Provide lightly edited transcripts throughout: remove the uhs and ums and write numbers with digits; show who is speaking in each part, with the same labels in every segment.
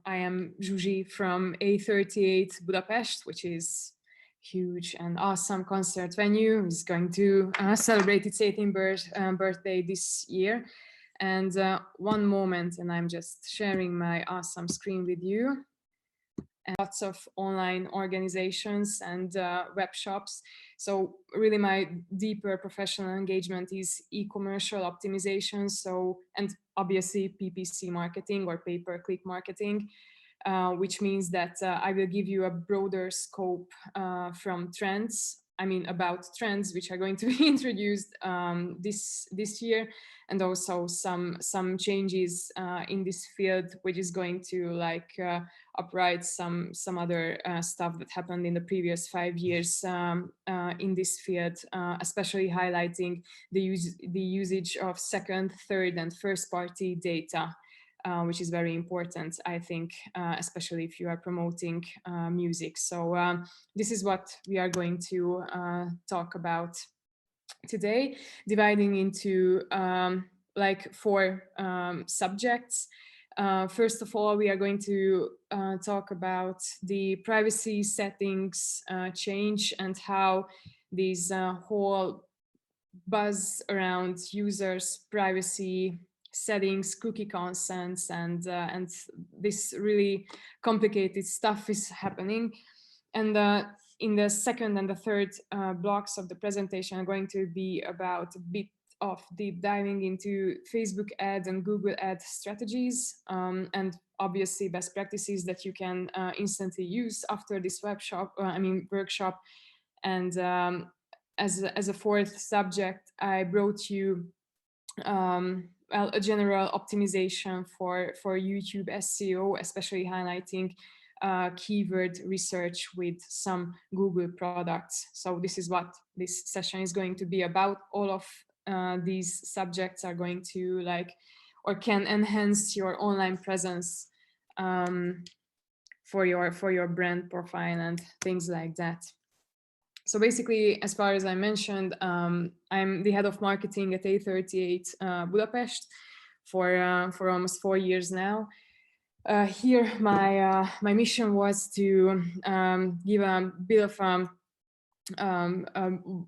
Speaker 1: I am Zsuzsi from A38 Budapest, which is huge and awesome concert venue. It's going to celebrate its 18th birthday this year. And one moment, and I'm just sharing my awesome screen with you. And lots of online organizations and web shops. So really my deeper professional engagement is e-commercial optimization. So, and obviously PPC marketing or pay-per-click marketing, which means that I will give you a broader scope from trends. I mean, about trends which are going to be introduced this year, and also some changes in this field, which is going to like upright some other stuff that happened in the previous 5 years in this field, especially highlighting the usage of second, third, and first party data. Which is very important, I think, especially if you are promoting music. So this is what we are going to talk about today, dividing into like 4 subjects. First of all, we are going to talk about the privacy settings change and how these whole buzz around users' privacy settings, cookie consents, and this really complicated stuff is happening. And in the second and the third blocks of the presentation are going to be about a bit of deep diving into Facebook ad and Google ad strategies, and obviously best practices that you can instantly use after this workshop. And as a fourth subject, I brought you well, a general optimization for YouTube Seo, especially highlighting keyword research with some Google products. So this is what this session is going to be about. All of these subjects are going to like, or can enhance your online presence for your brand profile and things like that. So basically, as far as I mentioned, I'm the head of marketing at A38 Budapest for almost 4 years now. Here, my mission was to give a bit of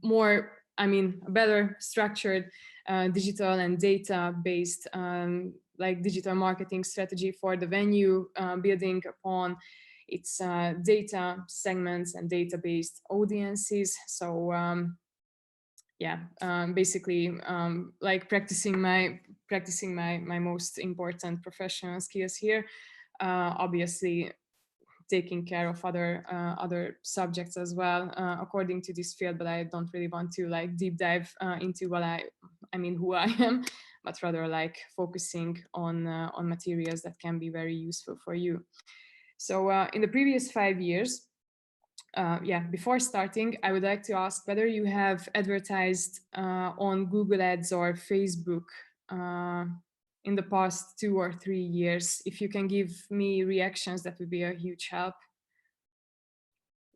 Speaker 1: more, a better structured digital and data-based like digital marketing strategy for the venue, building upon its data segments and data-based audiences. So basically like practicing my most important professional skills here. Obviously taking care of other subjects as well according to this field, but I don't really want to like deep dive into what who I am, but rather like focusing on materials that can be very useful for you. So in the previous 5 years, before starting, I would like to ask whether you have advertised on Google Ads or Facebook in the past 2 or 3 years. If you can give me reactions, that would be a huge help.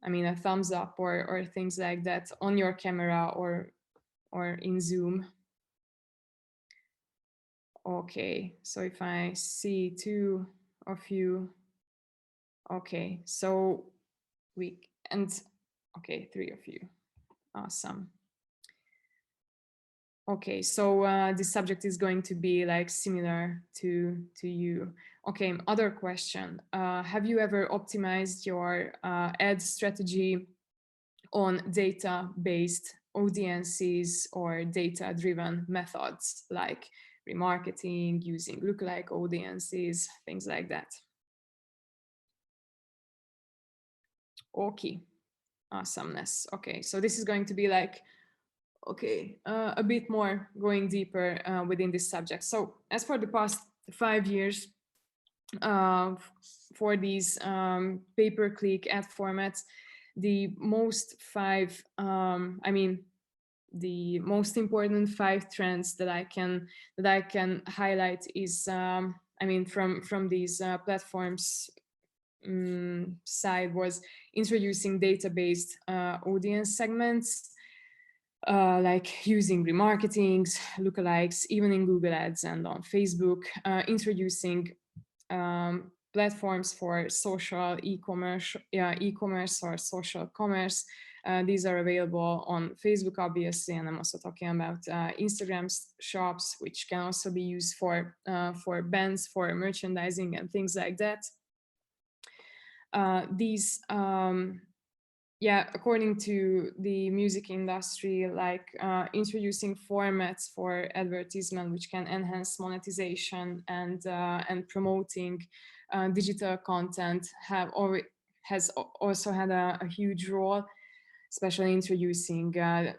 Speaker 1: I mean, a thumbs up or things like that on your camera or in Zoom. Okay, so if I see 2 of you, okay, so okay, 3 of you, awesome. Okay, so this subject is going to be like similar to you. Okay, other question. Have you ever optimized your ad strategy on data-based audiences or data-driven methods like remarketing, using lookalike audiences, things like that? Okay, awesomeness. Okay, so this is going to be like, okay, a bit more going deeper within this subject. So as for the past 5 years, for these pay-per-click ad formats, the most the most important 5 trends that I can highlight is from these platforms side was introducing data-based audience segments, like using remarketings, lookalikes, even in Google Ads and on Facebook, introducing platforms for social e-commerce or social commerce. These are available on Facebook, obviously, and I'm also talking about Instagram shops, which can also be used for bands, for merchandising and things like that. These yeah, according to the music industry, like introducing formats for advertisement which can enhance monetization and promoting digital content has also had a huge role, especially introducing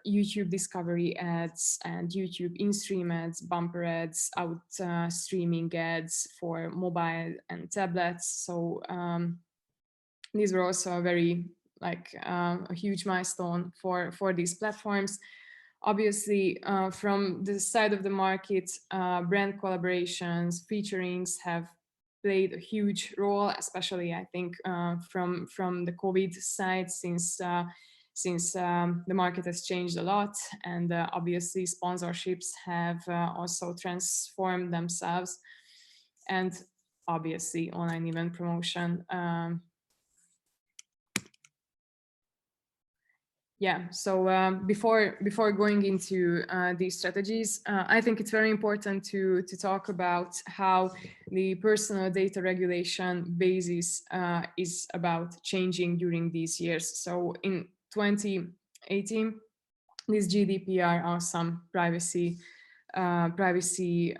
Speaker 1: YouTube discovery ads and YouTube in-stream ads, bumper ads, out streaming ads for mobile and tablets. So these were also a very a huge milestone for these platforms. Obviously, from the side of the market, brand collaborations, featurings have played a huge role, especially I think from the COVID side, since the market has changed a lot, and obviously sponsorships have also transformed themselves, and obviously online event promotion. Yeah, so before going into these strategies, I think it's very important to talk about how the personal data regulation basis is about changing during these years. So in 2018, this GDPR, awesome privacy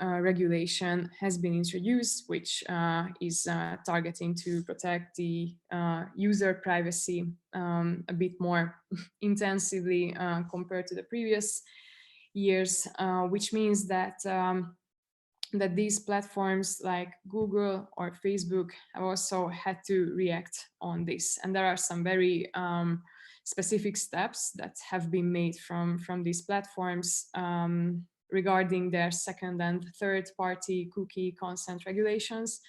Speaker 1: regulation, has been introduced, which is targeting to protect the user privacy a bit more intensively compared to the previous years, which means that that these platforms like Google or Facebook have also had to react on this. And there are some very specific steps that have been made from these platforms regarding their second and third party cookie consent regulations.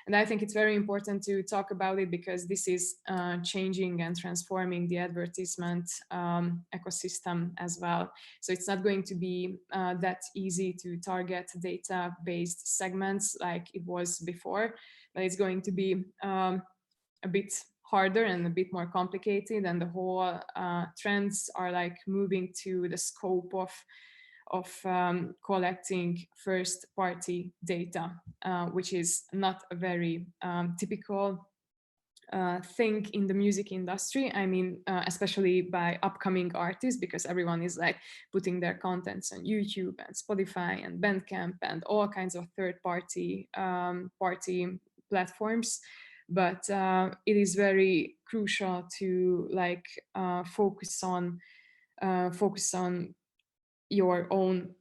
Speaker 1: And I think it's very important to talk about it because this is changing and transforming the advertisement ecosystem as well. So it's not going to be that easy to target data-based segments like it was before, but it's going to be a bit harder and a bit more complicated, and the whole trends are like moving to the scope of collecting first-party data, which is not a very typical thing in the music industry. I mean, especially by upcoming artists, because everyone is like putting their contents on YouTube and Spotify and Bandcamp and all kinds of third-party platforms. But it is very crucial to like focus on your own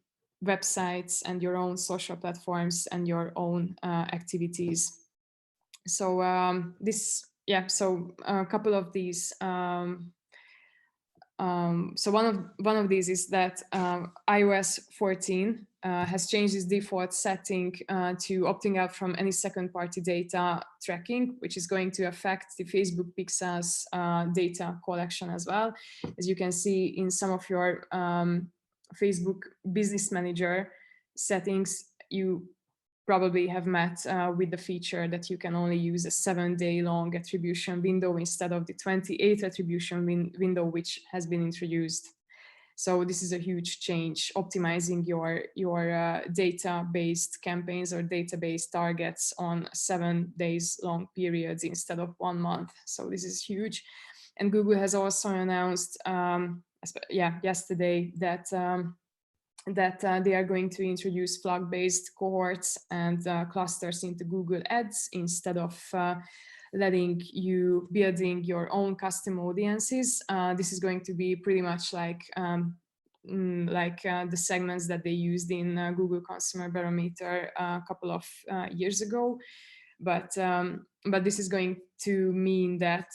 Speaker 1: websites and your own social platforms and your own activities. So so a couple of these. So one of these is that iOS 14 has changed its default setting to opting out from any second-party data tracking, which is going to affect the Facebook Pixel's data collection as well. As you can see in some of your Facebook Business Manager settings, you probably have met with the feature that you can only use a 7-day long attribution window instead of the 28 attribution window, which has been introduced. So this is a huge change, optimizing your data-based campaigns or database targets on 7 days long periods instead of 1 month. So this is huge. And Google has also announced, yesterday that they are going to introduce flag-based cohorts and clusters into Google Ads instead of letting you building your own custom audiences. This is going to be pretty much like the segments that they used in Google Consumer Barometer a couple of years ago. But this is going to mean that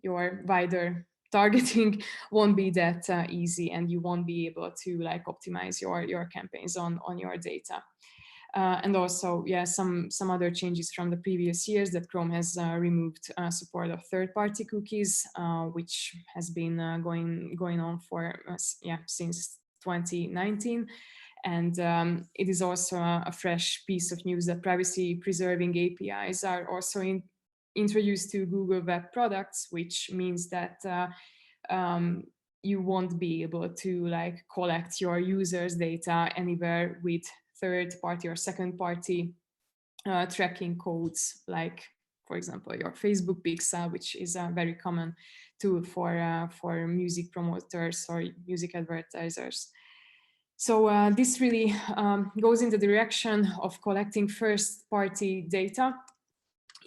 Speaker 1: your wider targeting won't be that easy, and you won't be able to like optimize your campaigns on your data. And also, some other changes from the previous years, that Chrome has removed support of third-party cookies, which has been going on for since 2019. And it is also a fresh piece of news that privacy-preserving APIs are also introduced to Google Web Products, which means that you won't be able to like collect your users' data anywhere with third-party or second-party tracking codes, like, for example, your Facebook pixel, which is a very common tool for music promoters or music advertisers. So this really goes in the direction of collecting first-party data,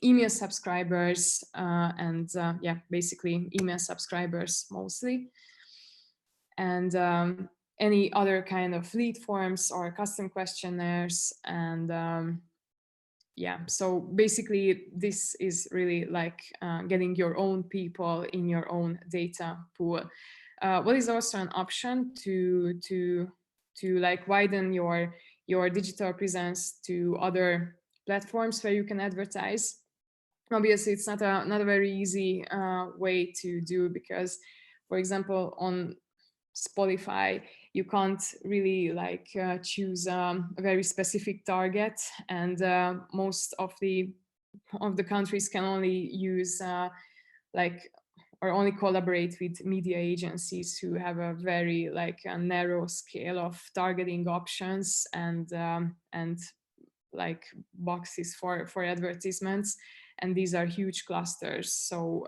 Speaker 1: email subscribers, and yeah, basically email subscribers mostly, and any other kind of lead forms or custom questionnaires. And yeah, so basically this is really like getting your own people in your own data pool. What is also an option to like widen your digital presence to other platforms where you can advertise. Obviously, it's not a very easy way to do, because, for example, on Spotify, you can't really like choose a very specific target, and most of the countries can only use like, or only collaborate with media agencies who have a very like a narrow scale of targeting options and like boxes for advertisements, and these are huge clusters. So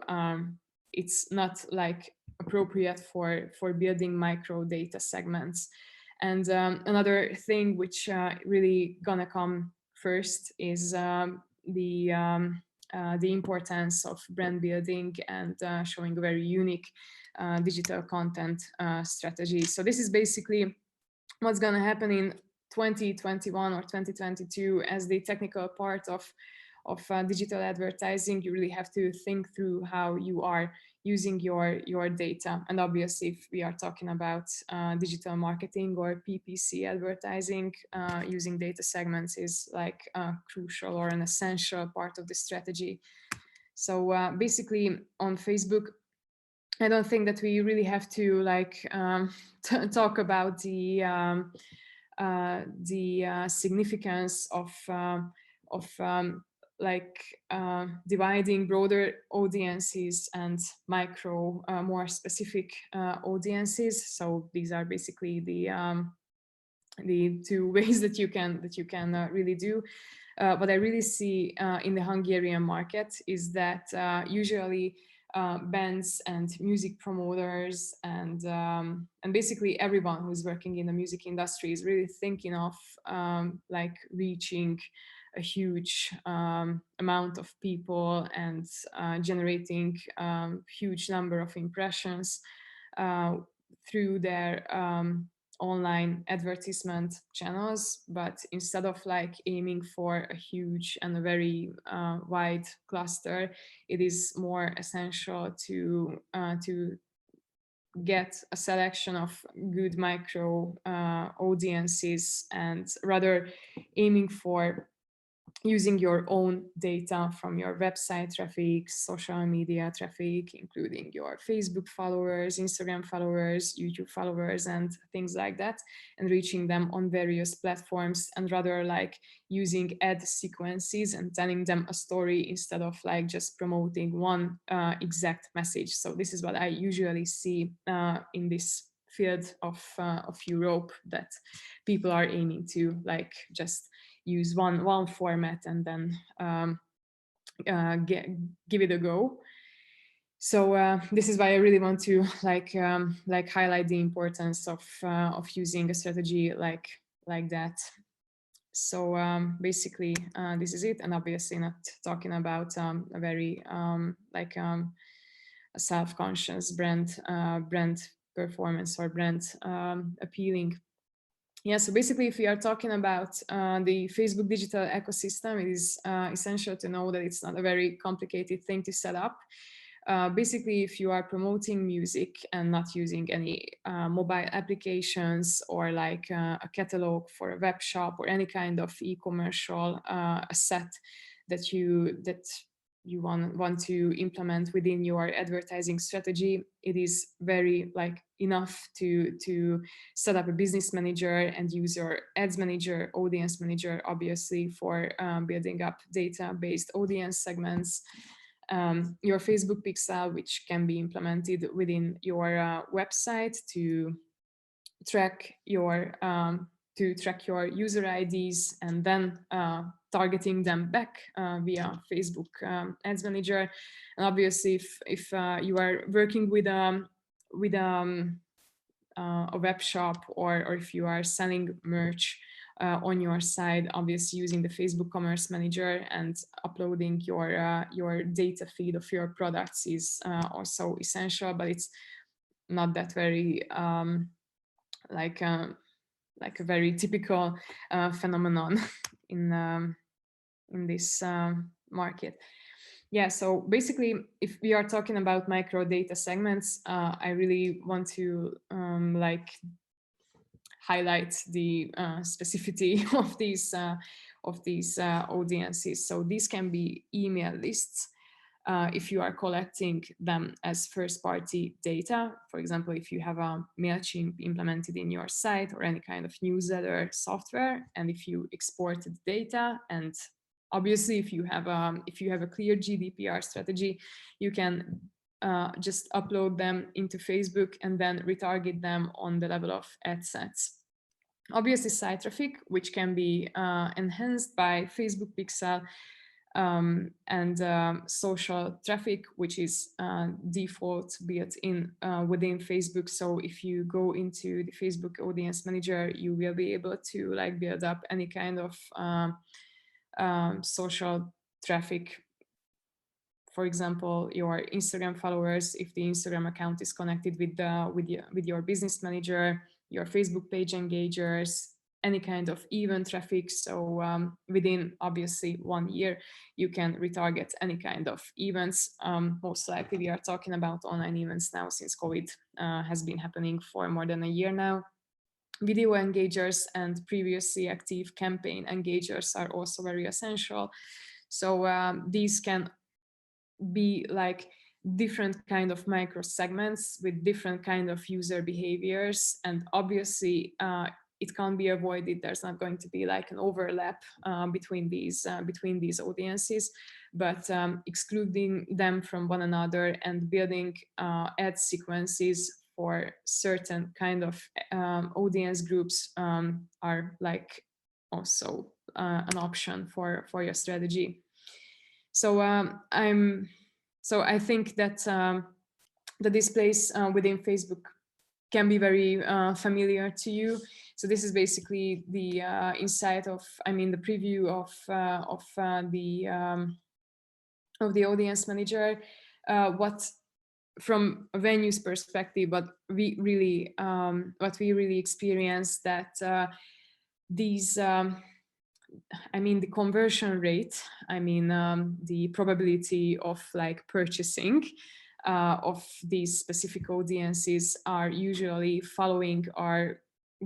Speaker 1: it's not like appropriate for building micro data segments. And another thing which really gonna come first is the importance of brand building and showing a very unique digital content strategy. So this is basically what's going to happen in 2021 or 2022 as the technical part of digital advertising. You really have to think through how you are using your data. And obviously, if we are talking about digital marketing or PPC advertising, using data segments is like a crucial or an essential part of the strategy. So basically on Facebook, I don't think that we really have to like talk about the significance of like dividing broader audiences and micro, more specific audiences. So these are basically the two ways that you can really do. What I really see in the Hungarian market is that usually bands and music promoters and basically everyone who's working in the music industry is really thinking of like reaching a huge amount of people and generating huge number of impressions through their online advertisement channels. But instead of like aiming for a huge and a very wide cluster, it is more essential to get a selection of good micro audiences, and rather aiming for using your own data from your website traffic, social media traffic, including your Facebook followers, Instagram followers, YouTube followers, and things like that, and reaching them on various platforms, and rather like using ad sequences and telling them a story instead of like just promoting one exact message. So this is what I usually see in this field of Europe, that people are aiming to like just use one format and then give it a go. So this is why I really want to like highlight the importance of using a strategy like that. So basically this is it, and obviously not talking about a very like a self-conscious brand performance or brand appealing. Yeah, so basically, if we are talking about the Facebook digital ecosystem, it is essential to know that it's not a very complicated thing to set up. Basically, if you are promoting music and not using any mobile applications or like a catalog for a web shop or any kind of e-commercial asset that you want to implement within your advertising strategy, it is very like enough to set up a business manager and use your ads manager, audience manager, obviously, for building up data-based audience segments. Your Facebook pixel, which can be implemented within your website to track your user IDs and then targeting them back via Facebook Ads Manager. And obviously, if you are working with a web shop, or if you are selling merch on your side, obviously using the Facebook Commerce Manager and uploading your data feed of your products is also essential, but it's not that very like a very typical phenomenon in this market. Yeah, so basically, if we are talking about micro data segments, I really want to like highlight the specificity of these audiences. So these can be email lists. If you are collecting them as first-party data, for example, if you have a MailChimp implemented in your site or any kind of newsletter software, and if you exported data, and obviously if you have a clear GDPR strategy, you can just upload them into Facebook and then retarget them on the level of ad sets. Obviously, site traffic, which can be enhanced by Facebook pixel, and social traffic, which is default built in within Facebook. So if you go into the Facebook Audience Manager, you will be able to like build up any kind of social traffic. For example, your Instagram followers, if the Instagram account is connected with your business manager, your Facebook page engagers, any kind of event traffic. So within obviously 1 year, you can retarget any kind of events. Most likely we are talking about online events now, since COVID has been happening for more than a year now. Video engagers and previously active campaign engagers are also very essential. So these can be like different kind of micro segments with different kind of user behaviors, and obviously it can't be avoided. There's not going to be like an overlap between these audiences, but excluding them from one another and building ad sequences for certain kind of audience groups are like also an option for your strategy. So I think that the displays within Facebook can be very familiar to you. So this is basically the insight of, the preview of the audience manager. What from a venue's perspective, what we really experience that these. The conversion rate, the probability of like purchasing of these specific audiences are usually following our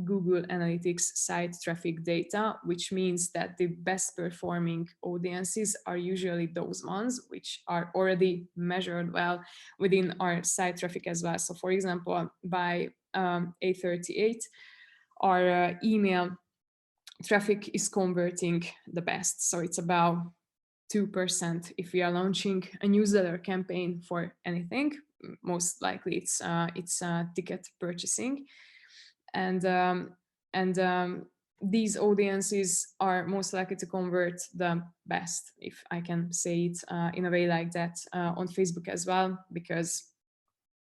Speaker 1: Google Analytics site traffic data, which means that the best performing audiences are usually those ones which are already measured well within our site traffic as well. So for example, by A38, our email traffic is converting the best. So it's about 2% if we are launching a newsletter campaign for anything. Most likely it's ticket purchasing, and these audiences are most likely to convert the best, if I can say it in a way like that, on Facebook as well, because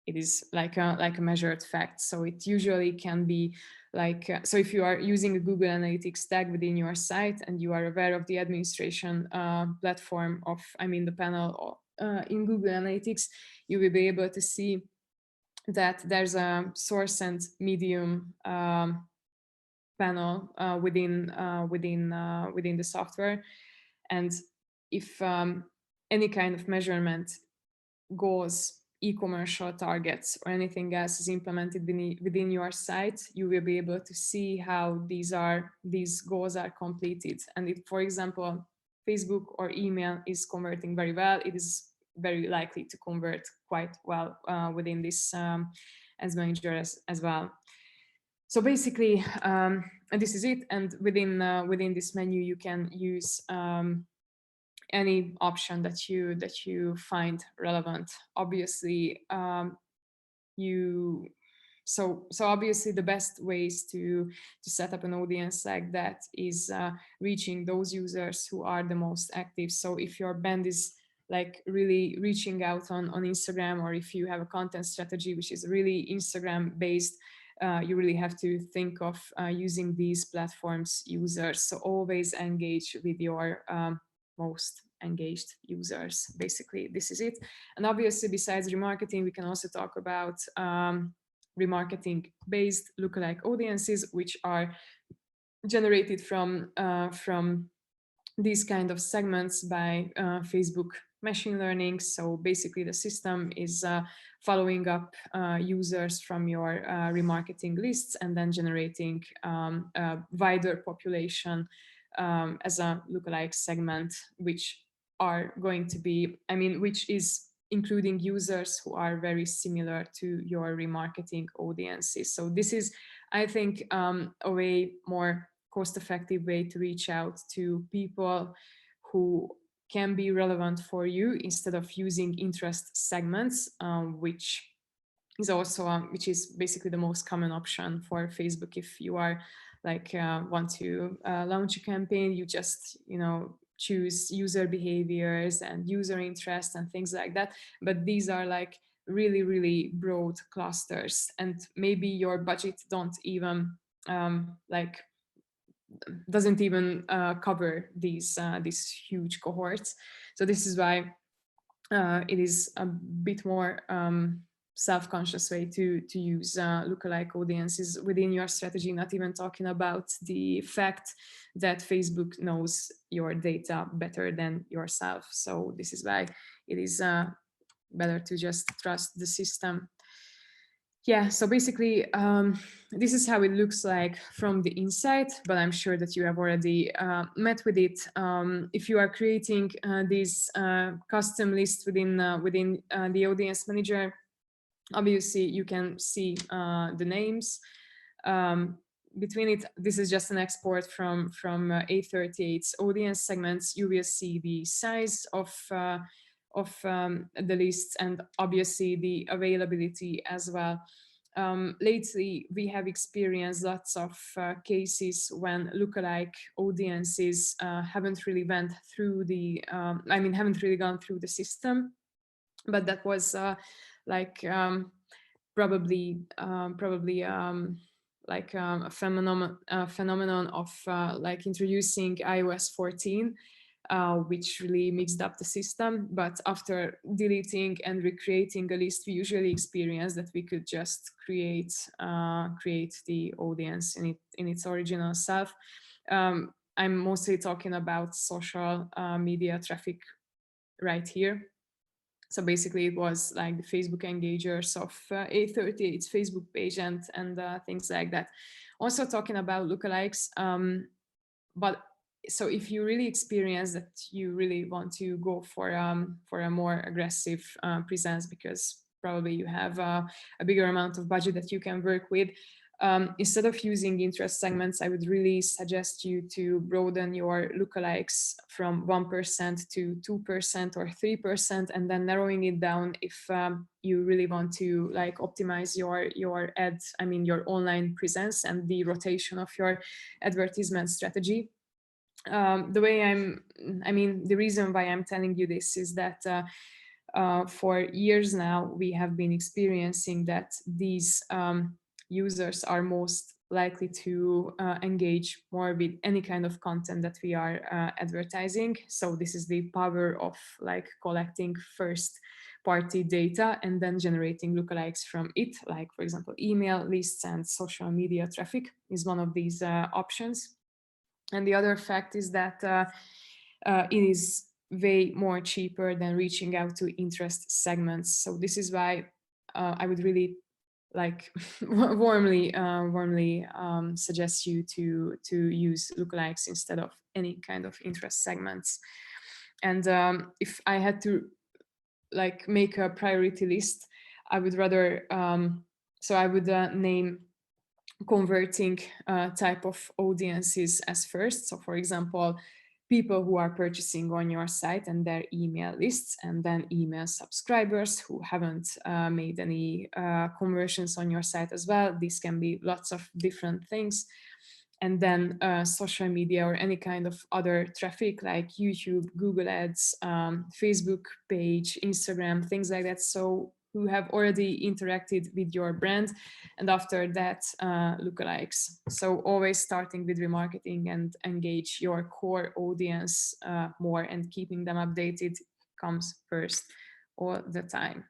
Speaker 1: it is like a measured fact. So it usually can be like, so if you are using a Google Analytics tag within your site and you are aware of the administration platform of, the panel in Google Analytics, you will be able to see that there's a source and medium panel within the software. And if any kind of measurement goals, e-commercial targets, or anything else is implemented within your site, you will be able to see how these goals are completed. And if, for example, Facebook or email is converting very well, it is very likely to convert quite well within this Ads Manager as well. So basically, and this is it. And within this menu, you can use any option that you find relevant. Obviously, so obviously the best ways to set up an audience like that is reaching those users who are the most active. So if your band is like really reaching out on Instagram, or if you have a content strategy which is really Instagram based, you really have to think of using these platforms users. So always engage with your most engaged users. Basically, this is it. And obviously, besides remarketing, we can also talk about remarketing based lookalike audiences, which are generated from these kind of segments by Facebook machine learning. So basically the system is following up users from your remarketing lists and then generating a wider population as a lookalike segment, which are going to be, which is including users who are very similar to your remarketing audiences. So this is, I think, a way more cost-effective way to reach out to people who can be relevant for you, instead of using interest segments, which is also which is basically the most common option for Facebook. If you are like want to launch a campaign, you just choose user behaviors and user interest and things like that. But these are like really broad clusters, and maybe your budget don't even doesn't even cover these huge cohorts. So this is why it is a bit more self-conscious way to use lookalike audiences within your strategy, not even talking about the fact that Facebook knows your data better than yourself. So this is why it is better to just trust the system. Yeah, so basically, this is how it looks like from the inside, but I'm sure that you have already met with it. If you are creating these custom lists within the audience manager, obviously you can see the names. Between it, this is just an export from A38's audience segments. You will see the size of the lists and obviously the availability as well. Lately, we have experienced lots of cases when lookalike audiences haven't really went through the, haven't really gone through the system, but that was probably a phenomenon of like introducing iOS 14. Which really mixed up the system. But after deleting and recreating a list, we usually experience that we could just create the audience in its original self. I'm mostly talking about social media traffic right here. So basically, it was like the Facebook engagers of A38's Facebook page and things like that. Also talking about lookalikes, but so if you really experience that you really want to go for a more aggressive presence, because probably you have a bigger amount of budget that you can work with, instead of using interest segments, I would really suggest you to broaden your lookalikes from 1% to 2% or 3%, and then narrowing it down if you really want to like optimize your ads, your online presence and the rotation of your advertisement strategy. The reason why I'm telling you this is that for years now, we have been experiencing that these users are most likely to engage more with any kind of content that we are advertising. So this is the power of like collecting first party data and then generating lookalikes from it. Like, for example, email lists and social media traffic is one of these options. And the other fact is that it is way more cheaper than reaching out to interest segments. So this is why I would really like warmly suggest you to use lookalikes instead of any kind of interest segments. And if I had to like make a priority list, I would rather so I would name converting type of audiences as first. So for example, people who are purchasing on your site and their email lists, and then email subscribers who haven't made any conversions on your site as well. These can be lots of different things. And then social media or any kind of other traffic like YouTube, Google Ads, Facebook page, Instagram, things like that. So who have already interacted with your brand, and after that lookalikes. So always starting with remarketing and engage your core audience more, and keeping them updated comes first all the time.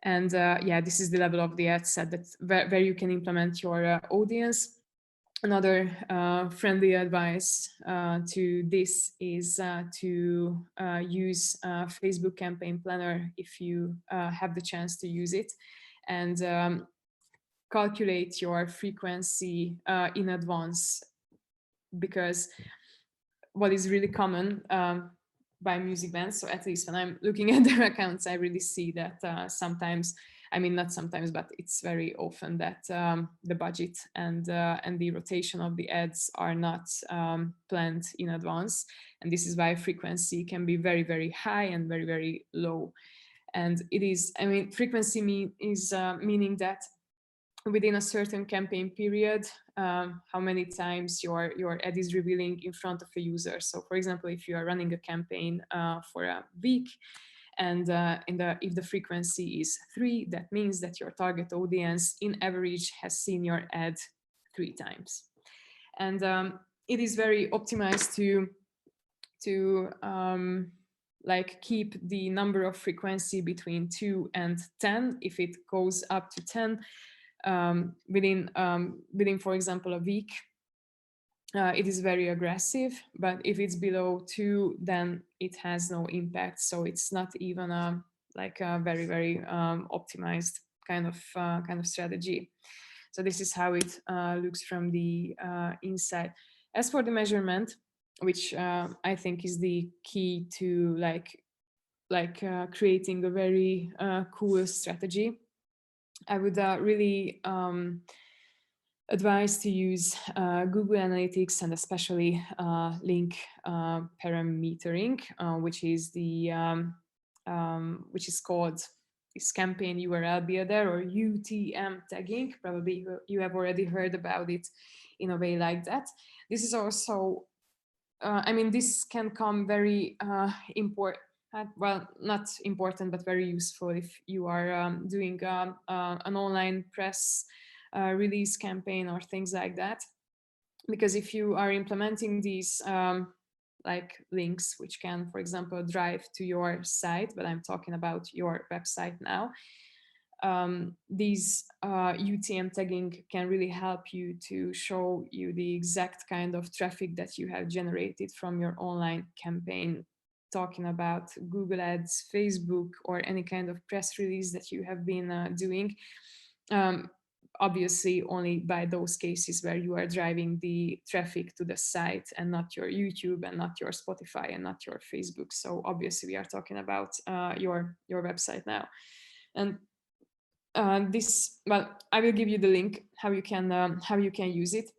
Speaker 1: And yeah, this is the level of the ad set that where you can implement your audience. Another friendly advice to this is to use Facebook Campaign Planner if you have the chance to use it, and calculate your frequency in advance, because what is really common by music bands, so at least when I'm looking at their accounts, I really see that sometimes, I mean, not sometimes, but it's very often that the budget and the rotation of the ads are not planned in advance. And this is why frequency can be very, very high and very, very low. And it is, I mean, frequency meaning that within a certain campaign period, how many times your ad is revealing in front of a user. So for example, if you are running a campaign for a week, and if the frequency is 3, that means that your target audience in average has seen your ad 3 times. And it is very optimized to like keep the number of frequency between 2 and 10. If it goes up to 10 within, for example, a week, it is very aggressive, but if it's below 2, then it has no impact. So it's not even like a very, very optimized kind of strategy. So this is how it looks from the inside. As for the measurement, which I think is the key to creating a very cool strategy, I would really advise to use Google Analytics, and especially link parametering, which is which is called this campaign URL builder, or UTM tagging. Probably you have already heard about it in a way like that. This is also, I mean, this can come very important. Well, not important, but very useful if you are doing an online press release campaign or things like that. Because if you are implementing these like links, which can, for example, drive to your site, but I'm talking about your website now, these UTM tagging can really help you to show you the exact kind of traffic that you have generated from your online campaign, talking about Google Ads, Facebook, or any kind of press release that you have been doing. Obviously only by those cases where you are driving the traffic to the site, and not your YouTube, and not your Spotify, and not your Facebook. So obviously we are talking about your website now. And this, well, I will give you the link how you can use it.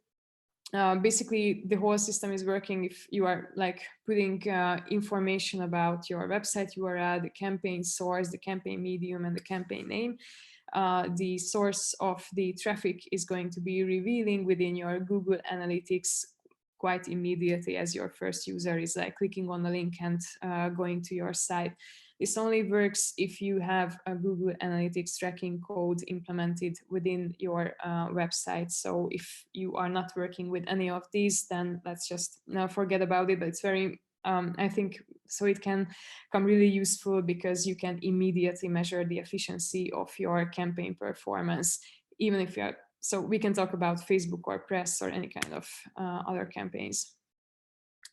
Speaker 1: Basically, the whole system is working if you are like putting information about your website URL, the campaign source, the campaign medium, and the campaign name. The source of the traffic is going to be revealing within your Google Analytics quite immediately, as your first user is like clicking on the link and going to your site. This only works if you have a Google Analytics tracking code implemented within your website. So if you are not working with any of these, then let's just forget about it. But it's very, I think, so it can come really useful, because you can immediately measure the efficiency of your campaign performance, even if you're, so we can talk about Facebook or press or any kind of other campaigns.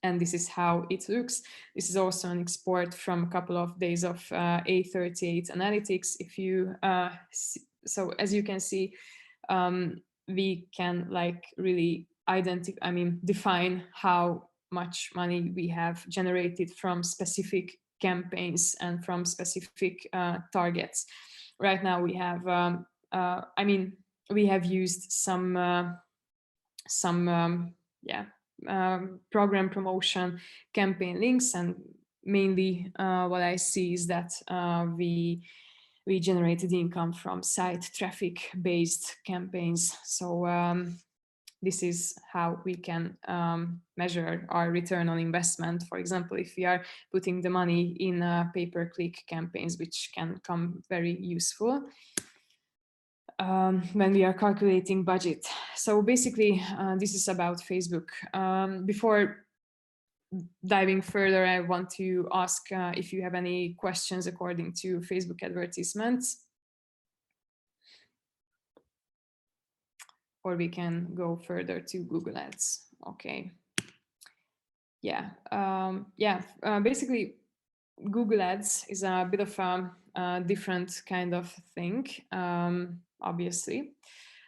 Speaker 1: And this is how it looks. This is also an export from a couple of days of A38 analytics. If you so as you can see, we can like really define how much money we have generated from specific campaigns and from specific targets. Right now we have, we have used some program promotion campaign links, and mainly what I see is that we generated income from site traffic based campaigns. So this is how we can measure our return on investment. For example, if we are putting the money in pay-per-click campaigns, which can come very useful when we are calculating budget. So basically, this is about Facebook. Before diving further, I want to ask if you have any questions according to Facebook advertisements. Or we can go further to Google Ads. Okay. Yeah. Basically, Google Ads is a bit of a different kind of thing, obviously.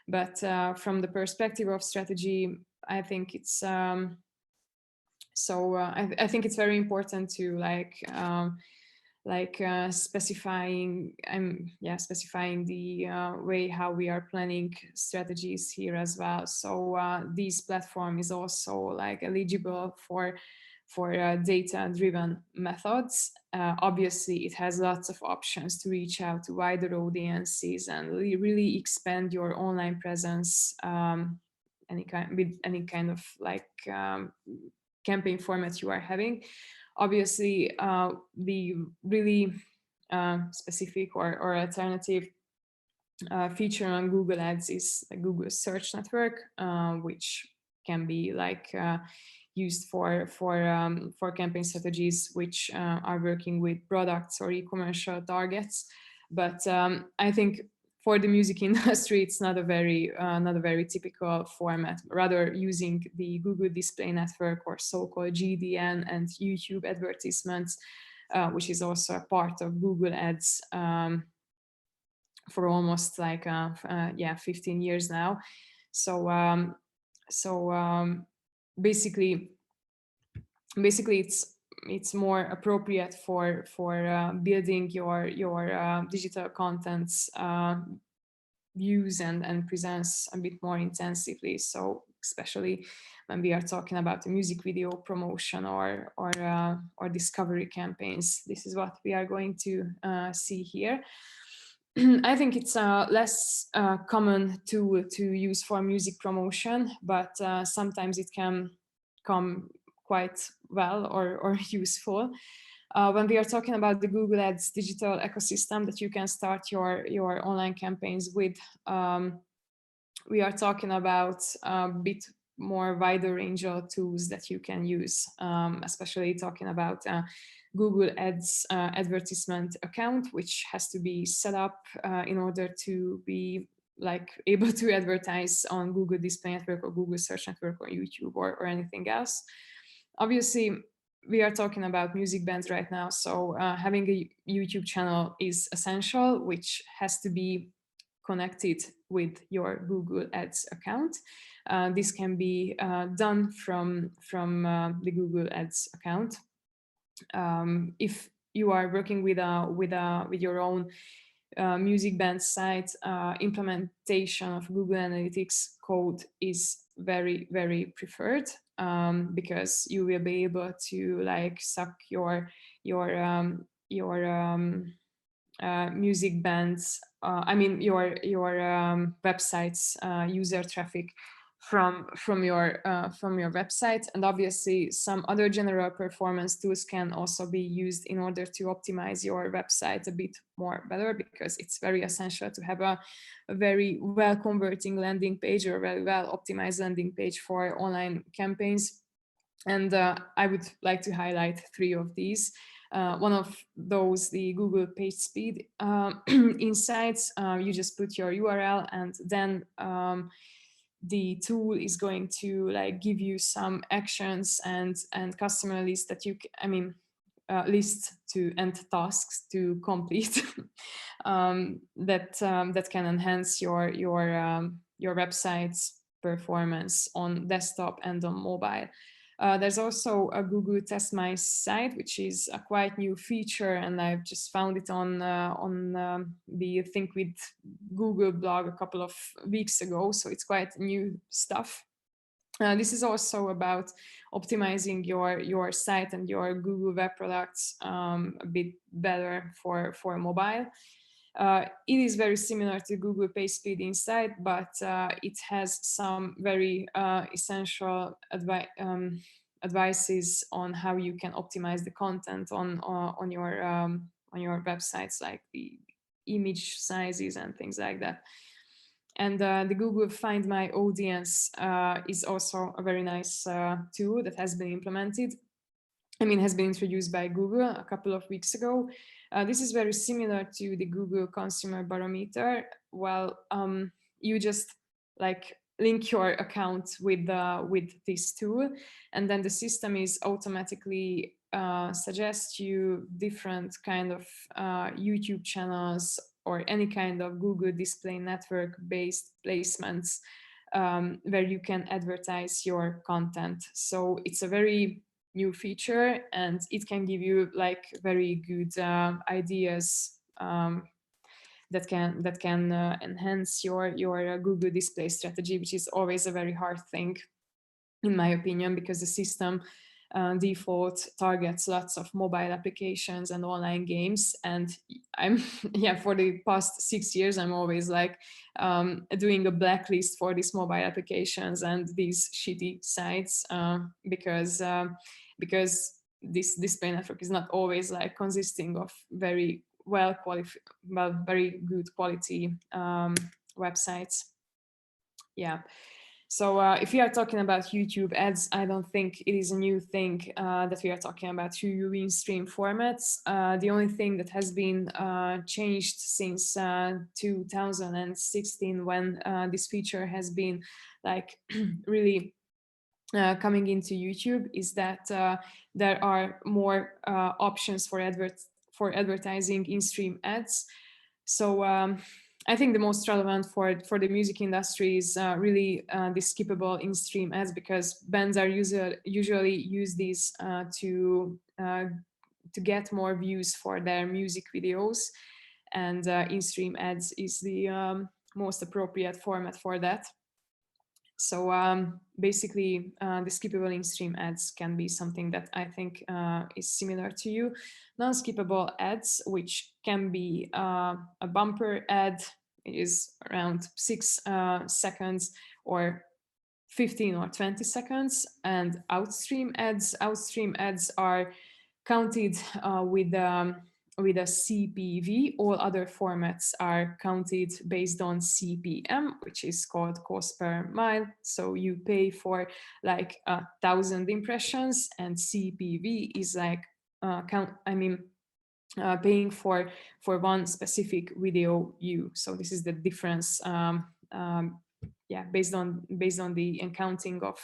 Speaker 1: But from the perspective of strategy, I think it's I think it's very important to specifying the way how we are planning strategies here as well. So this platform is also like eligible for data-driven methods. Obviously, it has lots of options to reach out to wider audiences and really expand your online presence with any kind of campaign format you are having. Obviously, the really specific or alternative feature on Google Ads is the Google Search Network, which can be used for campaign strategies which are working with products or e-commercial targets. But I think for the music industry, it's not a very typical format. Rather, using the Google Display Network, or so-called GDN, and YouTube advertisements, which is also a part of Google Ads for almost 15 years now. So basically it's more appropriate for building your digital contents views and presence a bit more intensively. So especially when we are talking about the music video promotion or discovery campaigns, this is what we are going to see here. I think it's less common to use for music promotion, but sometimes it can come quite well or useful. When we are talking about the Google Ads digital ecosystem that you can start your online campaigns with, we are talking about a bit more wider range of tools that you can use, especially talking about Google Ads advertisement account, which has to be set up in order to be able to advertise on Google Display Network or Google Search Network or YouTube or anything else. Obviously, we are talking about music bands right now, so having a YouTube channel is essential, which has to be connected with your Google Ads account. This can be done from the Google Ads account. If you are working with your own music band site, implementation of Google Analytics code is very, very preferred, because you will be able to suck your music bands, your website's user traffic from your website. And obviously some other general performance tools can also be used in order to optimize your website a bit more better, because it's very essential to have a very well converting landing page or very well optimized landing page for online campaigns. And I would like to highlight 3 of these. One of those, the Google Page Speed Insights. You just put your URL, and then the tool is going to give you some actions and customer lists that you list to and tasks to complete that can enhance your website's performance on desktop and on mobile. There's also a Google Test My Site, which is a quite new feature, and I've just found it on the Think with Google blog a couple of weeks ago, so it's quite new stuff. This is also about optimizing your site and your Google web products a bit better for mobile. It is very similar to Google PageSpeed Insight, but it has some very essential advices on how you can optimize the content on your websites, like the image sizes and things like that. And the Google Find My Audience is also a very nice tool that has been implemented. I mean, has been introduced by Google a couple of weeks ago. This is very similar to the Google Consumer Barometer. Well, you just like link your account with this tool, and then the system is automatically suggest you different kind of YouTube channels or any kind of Google Display Network based placements where you can advertise your content. So it's a very new feature, and it can give you like very good ideas that can enhance your Google display strategy, which is always a very hard thing, in my opinion, because the system default targets lots of mobile applications and online games. And I'm for the past 6 years, I'm always like doing a blacklist for these mobile applications and these shitty sites because this display network is not always like consisting of very very good quality websites. Yeah. So if we are talking about YouTube ads, I don't think it is a new thing that we are talking about two in-stream formats. The only thing that has been changed since 2016, when this feature has been like really coming into YouTube, is that there are more options for advertising in-stream ads. So I think the most relevant for the music industry is really the skippable in-stream ads, because bands are usually use these to get more views for their music videos, and in-stream ads is the most appropriate format for that. So basically, the skippable in-stream ads can be something that I think is similar to you. Non-skippable ads, which can be a bumper ad, is around 6 seconds or 15 or 20 seconds, and outstream ads are counted with a CPV. All other formats are counted based on CPM, which is called cost per mile. So you pay for like 1,000 impressions, and CPV is like paying for one specific video view. So this is the difference. Based on the accounting of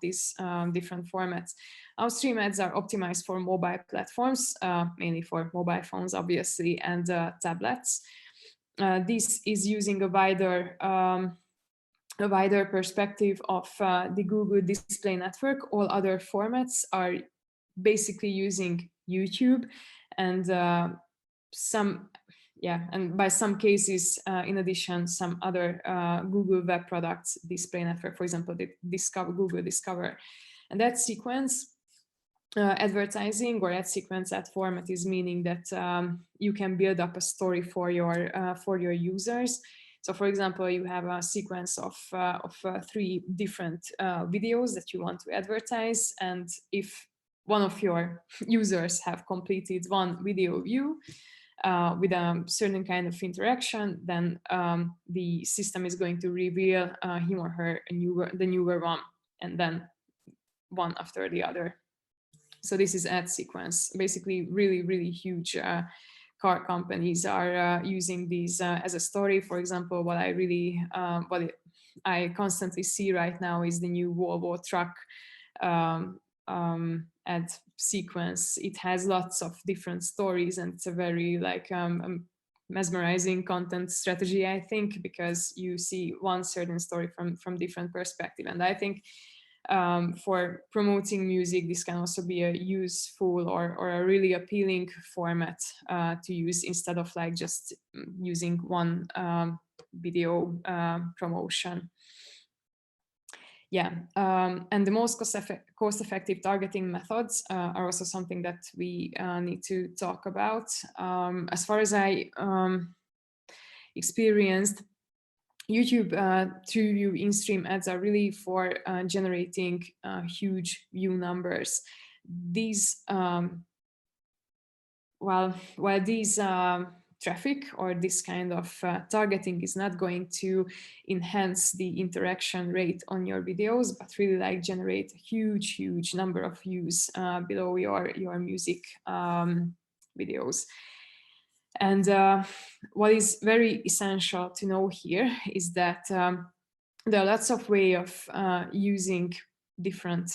Speaker 1: these different formats. Outstream ads are optimized for mobile platforms, mainly for mobile phones, obviously, and tablets. This is using a wider perspective of the Google Display Network. All other formats are basically using YouTube, and and by some cases, in addition, some other Google Web Products display network, for example, the Google Discover. And that sequence advertising or ad sequence ad format is meaning that you can build up a story for your users. So, for example, you have a sequence of 3 different videos that you want to advertise, and if one of your users have completed one video view with a certain kind of interaction, then the system is going to reveal him or her the newer one, and then one after the other. So this is ad sequence. Basically, really, really huge car companies are using these as a story. For example, what I constantly see right now is the new Volvo truck ad sequence. It has lots of different stories, and it's a very like mesmerizing content strategy, I think, because you see one certain story from different perspective. And I think for promoting music, this can also be a useful or a really appealing format to use, instead of like just using one video promotion. Yeah, and the most cost-effective targeting methods are also something that we need to talk about. As far as I experienced, YouTube TrueView in-stream ads are really for generating huge view numbers. These, while these traffic or this kind of targeting is not going to enhance the interaction rate on your videos, but really like generate a huge number of views below your music videos. And what is very essential to know here is that there are lots of ways of using different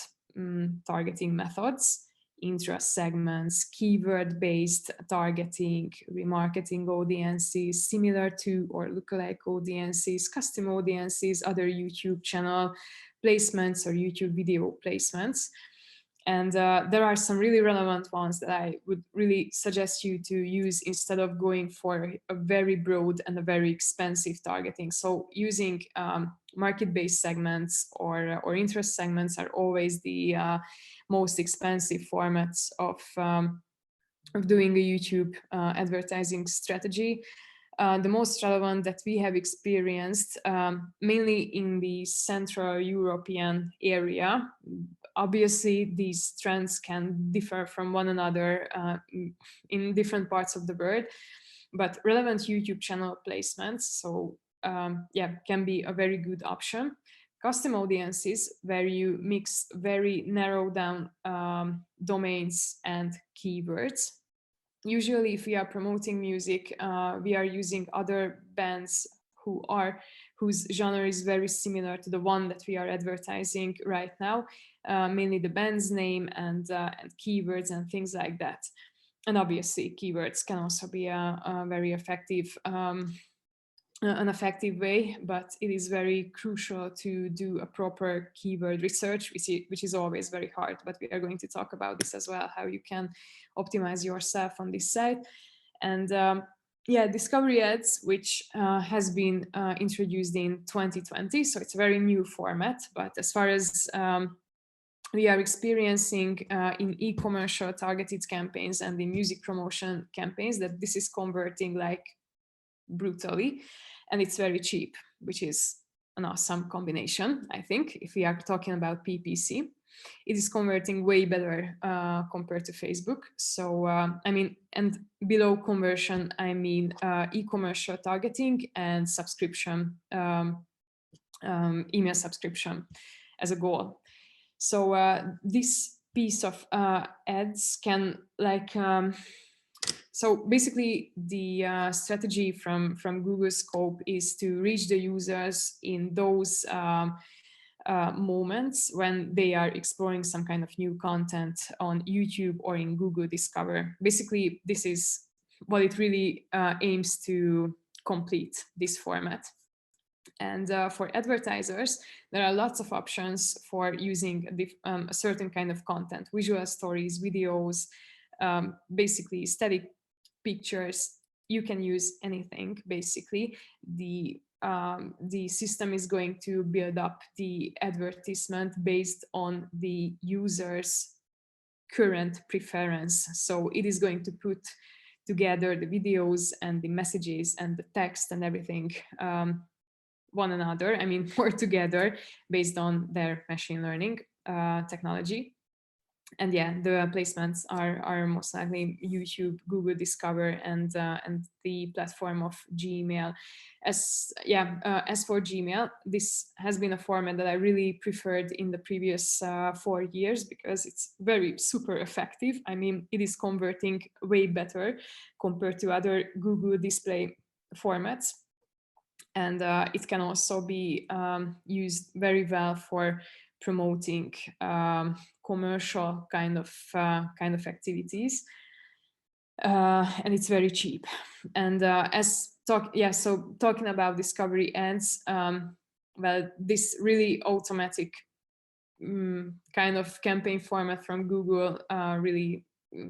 Speaker 1: targeting methods: interest segments, keyword-based targeting, remarketing audiences, similar to or lookalike audiences, custom audiences, other YouTube channel placements or YouTube video placements. And there are some really relevant ones that I would really suggest you to use instead of going for a very broad and a very expensive targeting. So using market-based segments or interest segments are always the most expensive formats of doing a YouTube advertising strategy. The most relevant that we have experienced, mainly in the Central European area. Obviously, these trends can differ from one another in different parts of the world, but relevant YouTube channel placements, so yeah, can be a very good option. Custom audiences, where you mix very narrow down domains and keywords. Usually, if we are promoting music, we are using other bands whose genre is very similar to the one that we are advertising right now, mainly the band's name and keywords and things like that. And obviously, keywords can also be a very effective an effective way, but it is very crucial to do a proper keyword research, which is always very hard, but we are going to talk about this as well, how you can optimize yourself on this site. And yeah, discovery ads, which has been introduced in 2020, so it's a very new format, but as far as we are experiencing in e-commercial targeted campaigns and in music promotion campaigns, that this is converting like brutally, and it's very cheap, which is an awesome combination, I think. If we are talking about PPC, it is converting way better compared to Facebook. So I mean, and below conversion, I mean e-commercial targeting and subscription, email subscription as a goal. So this piece of ads can like so basically, the strategy from Google's scope is to reach the users in those moments when they are exploring some kind of new content on YouTube or in Google Discover. Basically, this is what it really aims to complete, this format. And for advertisers, there are lots of options for using a certain kind of content: visual stories, videos, basically static pictures. You can use anything. Basically, the system is going to build up the advertisement based on the user's current preference. So it is going to put together the videos and the messages and the text and everything one another, I mean, more together based on their machine learning technology. And yeah, the placements are most likely YouTube, Google Discover, and the platform of Gmail. As for Gmail, this has been a format that I really preferred in the previous 4 years because it's very super effective. I mean, it is converting way better compared to other Google display formats. And it can also be used very well for promoting commercial kind of activities, and it's very cheap. And so talking about discovery ads, well, this really automatic kind of campaign format from Google really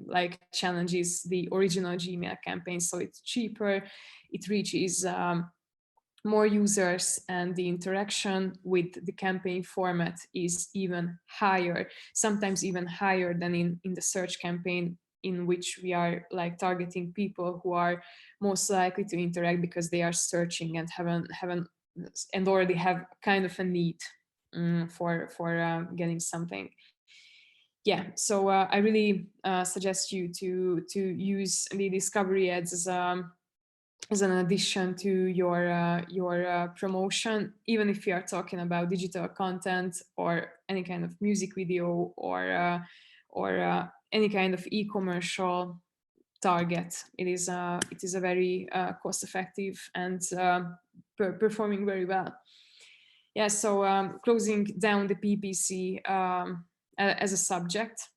Speaker 1: like challenges the original Gmail campaign. So it's cheaper, it reaches more users, and the interaction with the campaign format is even higher, sometimes even higher than in the search campaign, in which we are like targeting people who are most likely to interact because they are searching and already have kind of a need for getting something. Yeah, so I really suggest you to use the discovery ads as an addition to your promotion, even if you are talking about digital content or any kind of music video or any kind of e-commercial target. It is a very cost-effective and performing very well. Yeah, so closing down the PPC as a subject,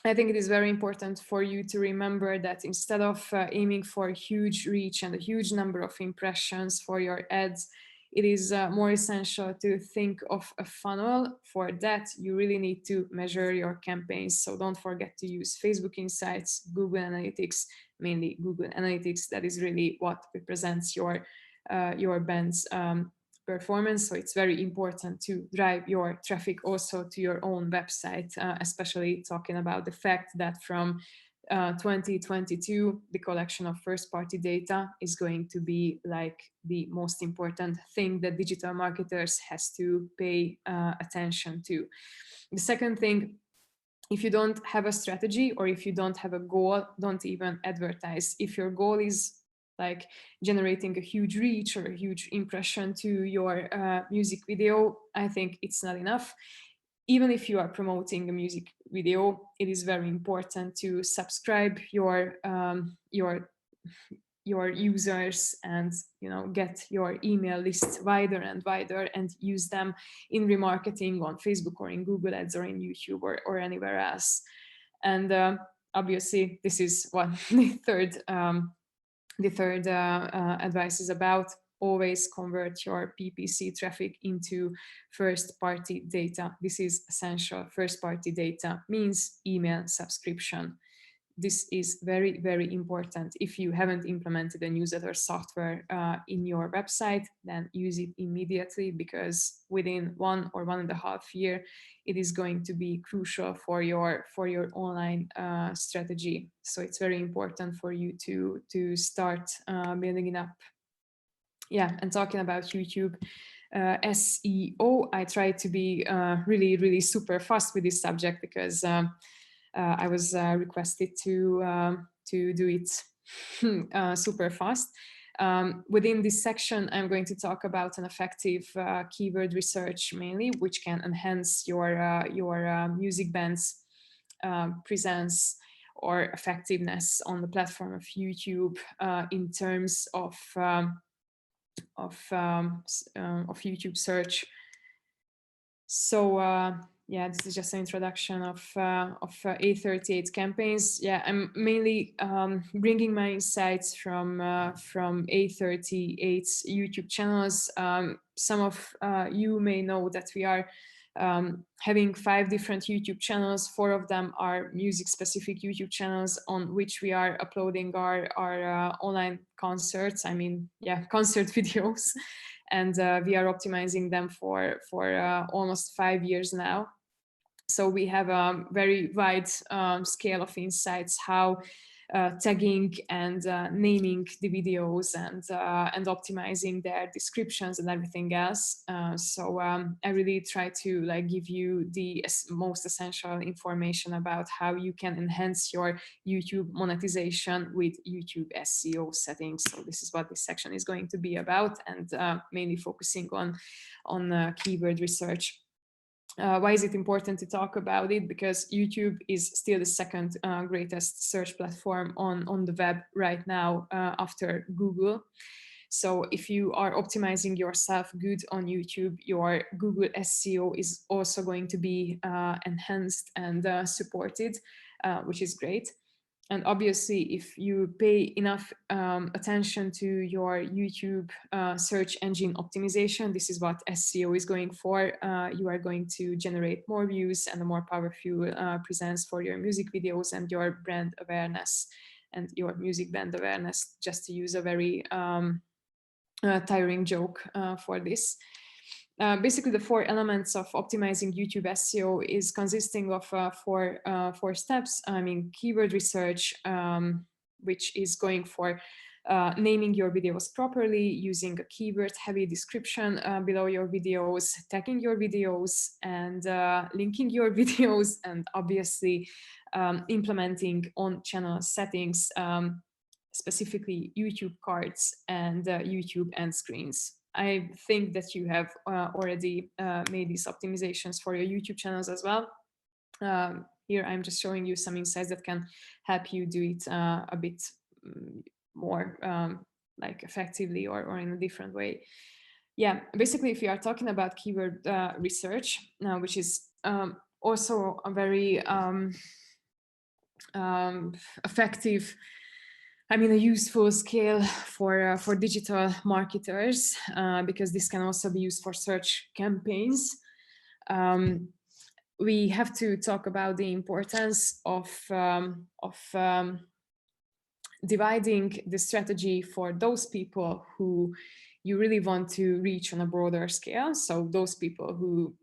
Speaker 1: I think it is very important for you to remember that instead of aiming for a huge reach and a huge number of impressions for your ads, it is more essential to think of a funnel. For that, you really need to measure your campaigns. So don't forget to use Facebook Insights, Google Analytics, mainly Google Analytics. That is really what represents your band's performance. So it's very important to drive your traffic also to your own website, especially talking about the fact that from 2022, the collection of first-party data is going to be like the most important thing that digital marketers has to pay attention to. The second thing, if you don't have a strategy or if you don't have a goal, don't even advertise. If your goal is like generating a huge reach or a huge impression to your music video, I think it's not enough. Even if you are promoting a music video, it is very important to subscribe your users and get your email list wider and wider and use them in remarketing on Facebook or in Google Ads or in YouTube or anywhere else. And obviously, this is what the third advice is about. Always convert your PPC traffic into first-party data. This is essential. First-party data means email subscription. This is very, very important. If you haven't implemented a newsletter software in your website, then use it immediately, because within 1 or 1.5 years, it is going to be crucial for your online strategy. So it's very important for you to start building it up. Yeah, and talking about YouTube SEO, I try to be really, really super fast with this subject because I was requested to do it super fast. Within this section, I'm going to talk about an effective keyword research mainly, which can enhance your music band's presence or effectiveness on the platform of YouTube in terms of YouTube search. So yeah, this is just an introduction of A38 campaigns. Yeah, I'm mainly bringing my insights from A38's YouTube channels. Some of you may know that we are having 5 different YouTube channels. 4 of them are music-specific YouTube channels on which we are uploading our online concerts. I mean, yeah, concert videos. And we are optimizing them for almost 5 years now. So we have a very wide scale of insights how tagging and naming the videos and optimizing their descriptions and everything else. So I really try to give you the most essential information about how you can enhance your YouTube monetization with YouTube SEO settings. So this is what this section is going to be about, and mainly focusing on keyword research. Why is it important to talk about it? Because YouTube is still the second greatest search platform on the web right now after Google. So if you are optimizing yourself good on YouTube, your Google SEO is also going to be enhanced and supported, which is great. And obviously, if you pay enough attention to your YouTube search engine optimization, this is what SEO is going for. You are going to generate more views and a more powerful presence for your music videos and your brand awareness and your music brand awareness, just to use a very tiring joke for this. Basically, the 4 elements of optimizing YouTube SEO is consisting of 4 steps. I mean, keyword research, which is going for naming your videos properly, using a keyword-heavy description below your videos, tagging your videos, and linking your videos, and obviously implementing on-channel settings, specifically YouTube cards and YouTube end screens. I think that you have already made these optimizations for your YouTube channels as well. Here I'm just showing you some insights that can help you do it a bit more like effectively or in a different way. Yeah, basically, if you are talking about keyword research, which is also a very effective, I mean, a useful skill for digital marketers, because this can also be used for search campaigns. We have to talk about the importance of dividing the strategy for those people who you really want to reach on a broader scale. So those people who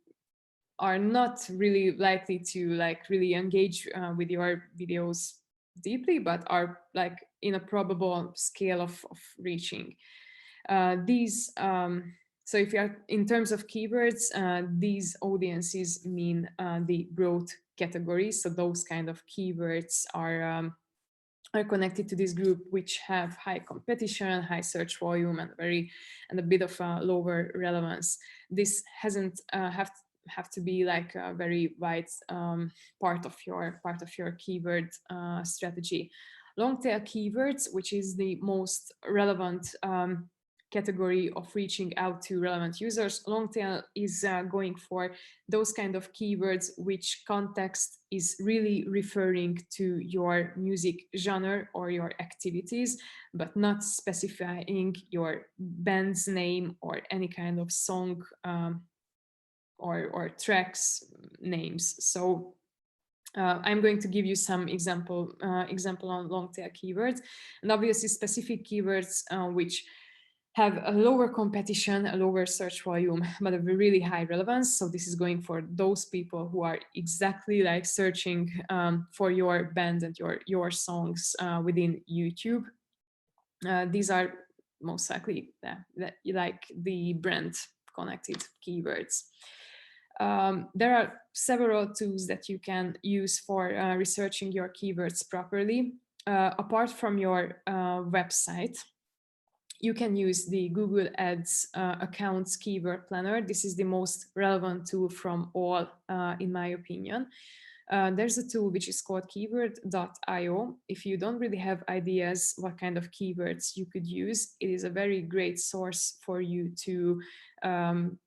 Speaker 1: are not really likely to really engage with your videos deeply, but are like in a probable scale of reaching these. So if you are in terms of keywords, these audiences mean the broad categories. So those kind of keywords are connected to this group, which have high competition, high search volume, and a bit of lower relevance. This hasn't have to be like a very wide part of your keyword strategy. Long tail keywords, which is the most relevant category of reaching out to relevant users. Long tail is going for those kind of keywords which context is really referring to your music genre or your activities, but not specifying your band's name or any kind of song or tracks names. So I'm going to give you some example on long tail keywords, and obviously specific keywords which have a lower competition, a lower search volume, but a really high relevance. So this is going for those people who are exactly like searching for your band and your songs within YouTube. These are most likely like the brand connected keywords. There are several tools that you can use for researching your keywords properly. Apart from your website, you can use the Google Ads accounts keyword planner. This is the most relevant tool from all, in my opinion. There's a tool which is called keyword.io. If you don't really have ideas what kind of keywords you could use, it is a very great source for you to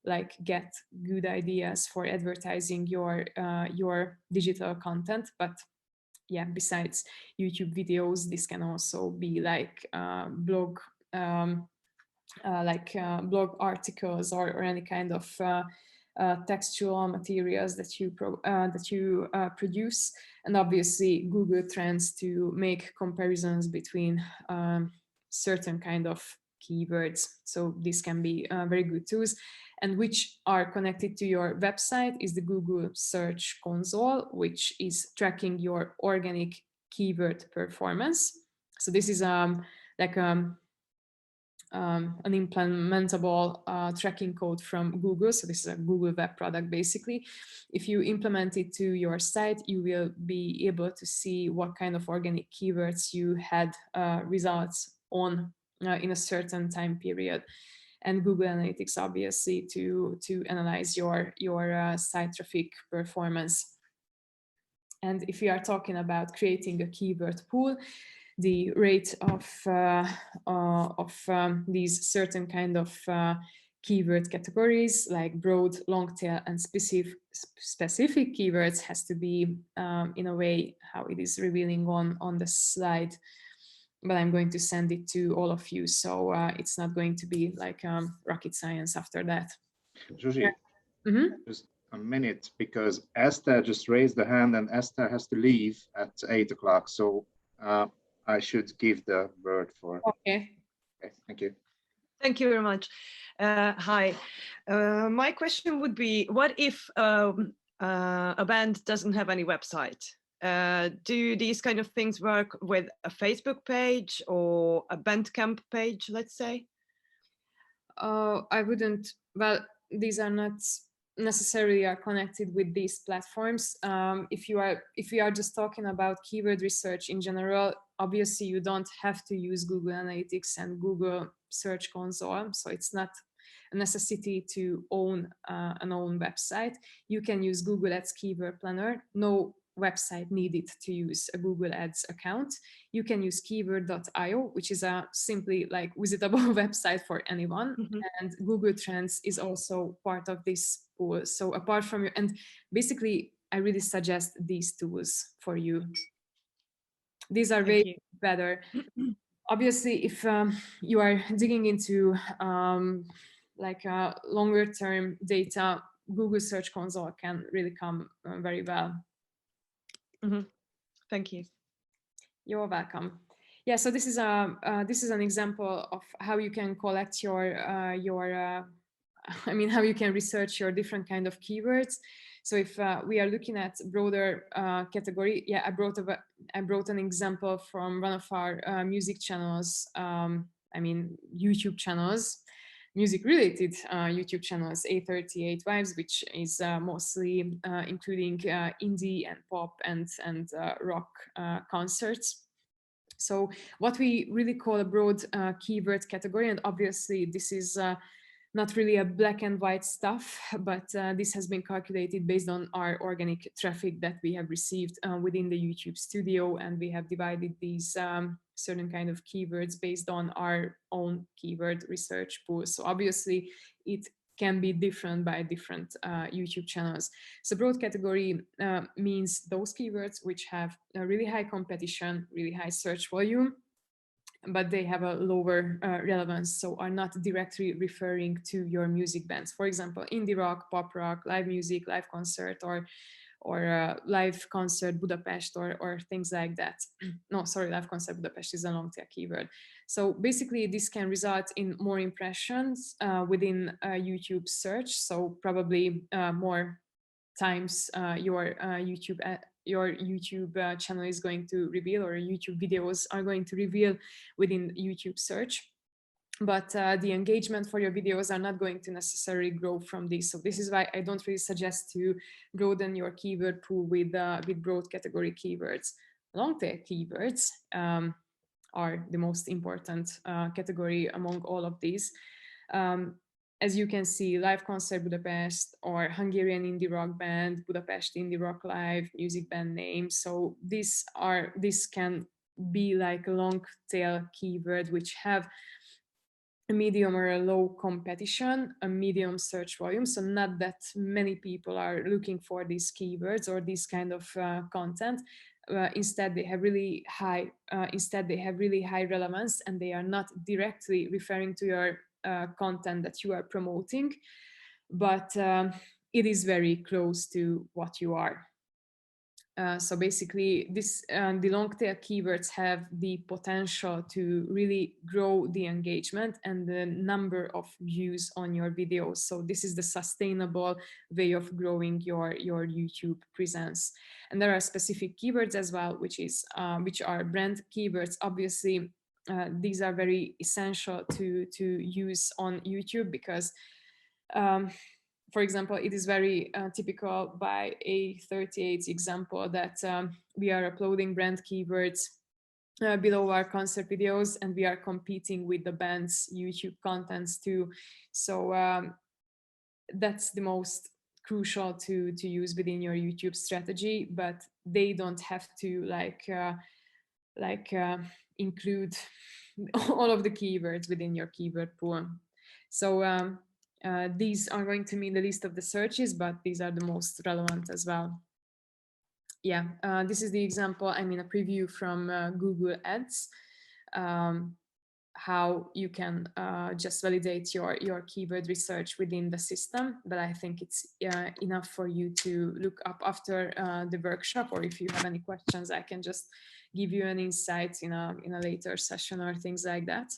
Speaker 1: like get good ideas for advertising your digital content. But yeah, besides YouTube videos, this can also be like blog articles or any kind of textual materials that you produce, and obviously Google Trends to make comparisons between certain kind of keywords. So this can be very good tools, and which are connected to your website is the Google Search Console, which is tracking your organic keyword performance. So this is like an implementable tracking code from Google. So this is a Google web product, basically. If you implement it to your site, you will be able to see what kind of organic keywords you had results on in a certain time period. And Google Analytics, obviously, to analyze your site traffic performance. And if we are talking about creating a keyword pool, the rate of these certain kind of keyword categories like broad, long tail, and specific keywords has to be in a way how it is revealing on the slide. But I'm going to send it to all of you, so it's not going to be like rocket science after that.
Speaker 2: Zsuzsi, just a minute, because Esther just raised the hand and Esther has to leave at 8 o'clock. So I should give the word for.
Speaker 1: Okay.
Speaker 2: Okay, thank you.
Speaker 3: Thank you very much. Hi. My question would be, what if a band doesn't have any website? Do these kind of things work with a Facebook page or a Bandcamp page, let's say?
Speaker 1: I wouldn't, well, these are not necessarily are connected with these platforms. If you are just talking about keyword research in general, obviously you don't have to use Google Analytics and Google Search Console, so it's not a necessity to own an own website. You can use Google Ads Keyword Planner. No website needed to use a Google Ads account. You can use keyword.io, which is a simply like visitable website for anyone. And Google Trends is also part of this pool. So apart from your, and basically I really suggest these tools for you. These are way better. Obviously, if you are digging into like longer term data, Google Search Console can really come very well.
Speaker 3: Thank you.
Speaker 1: You're welcome. Yeah, so this is an example of how you can collect your I mean, how you can research your different kind of keywords. So if we are looking at broader category, yeah, I brought an example from one of our music channels. I mean, YouTube channels, music related YouTube channels, A38 Vibes, which is mostly including indie and pop and rock concerts. So what we really call a broad keyword category, and obviously this is not really a black and white stuff, but this has been calculated based on our organic traffic that we have received within the YouTube studio, and we have divided these certain kind of keywords based on our own keyword research pool. So obviously it can be different by different YouTube channels. So broad category means those keywords which have a really high competition, really high search volume, but they have a lower relevance, so are not directly referring to your music bands. For example, indie rock, pop rock, live music, live concert, or live concert Budapest, or things like that. No, sorry, live concert Budapest is a long tail keyword. So basically this can result in more impressions within YouTube search. So probably more times your YouTube channel is going to reveal, or YouTube videos are going to reveal within YouTube search. But the engagement for your videos are not going to necessarily grow from this. So this is why I don't really suggest to broaden your keyword pool with broad category keywords. Long tail keywords are the most important category among all of these. As you can see, live concert Budapest, or Hungarian indie rock band, Budapest indie rock live, music band name. So this can be like a long tail keyword which have a medium or a low competition, a medium search volume. So not that many people are looking for these keywords or this kind of content. Instead, they have really high. Instead, they have really high relevance, and they are not directly referring to your content that you are promoting, but it is very close to what you are. So basically, the long tail keywords have the potential to really grow the engagement and the number of views on your videos. So this is the sustainable way of growing your YouTube presence. And there are specific keywords as well, which are brand keywords. Obviously, these are very essential to use on YouTube because for example, it is very typical by A38's example that we are uploading brand keywords below our concert videos, and we are competing with the band's YouTube contents too. So that's the most crucial to use within your YouTube strategy, but they don't have to include all of the keywords within your keyword pool. So these are going to mean the list of the searches, but these are the most relevant as well. Yeah, this is the example, I mean, a preview from Google Ads, how you can just validate your keyword research within the system. But I think it's enough for you to look up after the workshop, or if you have any questions, I can just give you an insight in a later session or things like that.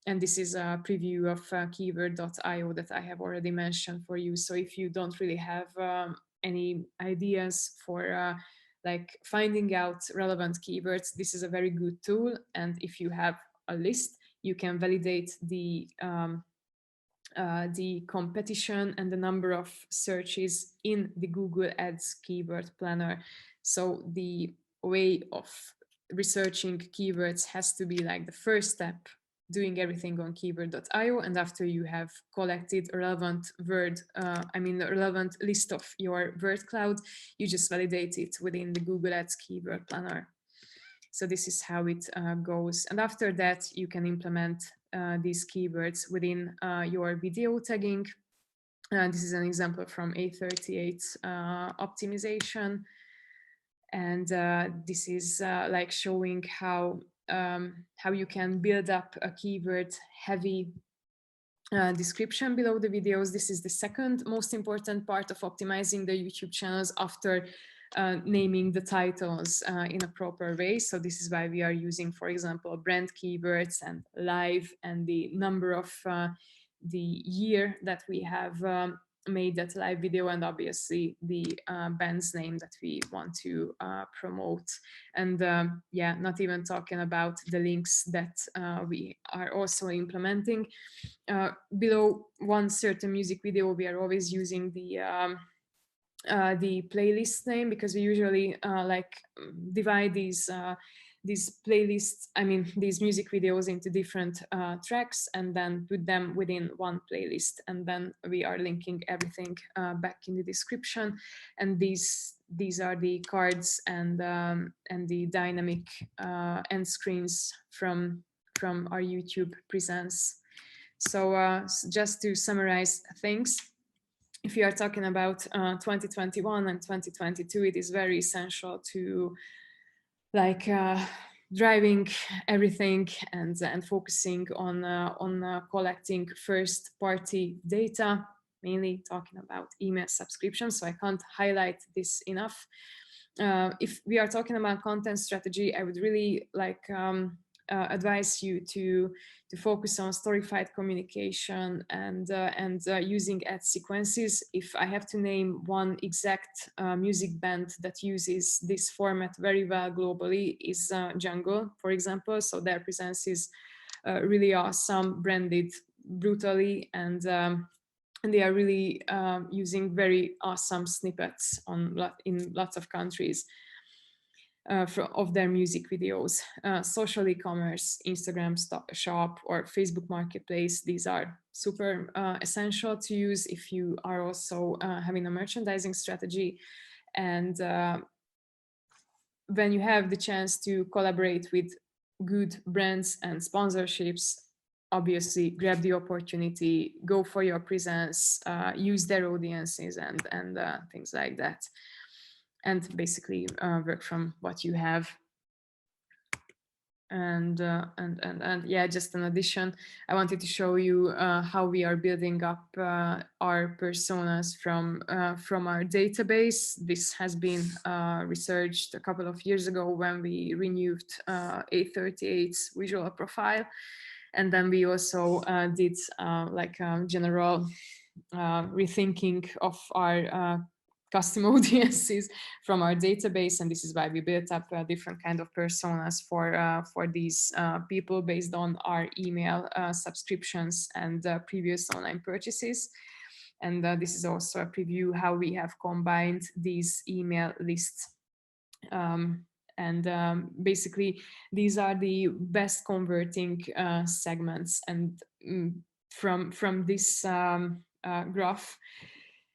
Speaker 1: And this is a preview of keyword.io that I have already mentioned for you. So if you don't really have any ideas for like finding out relevant keywords, this is a very good tool. And if you have a list, you can validate the competition and the number of searches in the Google Ads keyword planner. So the way of researching keywords has to be like the first step, doing everything on keyword.io, and after you have collected a relevant word, a relevant list of your word cloud, you just validate it within the Google Ads keyword planner. So this is how it goes. And after that, you can implement these keywords within your video tagging. This is an example from A38 optimization. And this is like showing how you can build up a keyword heavy description below the videos. This is the second most important part of optimizing the YouTube channels after naming the titles in a proper way. So this is why we are using, for example, brand keywords and live and the number of the year that we have made that live video, and obviously the band's name that we want to promote. And yeah, not even talking about the links that we are also implementing. Below one certain music video, we are always using the playlist name, because we usually like divide these playlists, these music videos into different tracks, and then put them within one playlist, and then we are linking everything back in the description. And these are the cards and the dynamic end screens from our YouTube presence. So just to summarize things, if you are talking about 2021 and 2022, it is very essential to like driving everything and focusing on collecting first-party data, mainly talking about email subscriptions. So I can't highlight this enough. If we are talking about content strategy, I would really like advise you to focus on storyfied communication and using ad sequences. If I have to name one exact music band that uses this format very well globally, is Jungle, for example. So their presence is really awesome, branded brutally, and they are really using very awesome snippets in lots of countries. Of their music videos. Social e-commerce, Instagram shop, or Facebook Marketplace, these are super essential to use if you are also having a merchandising strategy. And when you have the chance to collaborate with good brands and sponsorships, obviously grab the opportunity, go for your presence, use their audiences and things like that. And basically work from what you have. And yeah, just an addition, I wanted to show you how we are building up our personas from our database. This has been researched a couple of years ago when we renewed A38's visual profile. And then we also did like general rethinking of our custom audiences from our database, and this is why we built up different kind of personas for these people based on our email subscriptions and previous online purchases. And this is also a preview how we have combined these email lists. Basically, these are the best converting segments. And from this graph,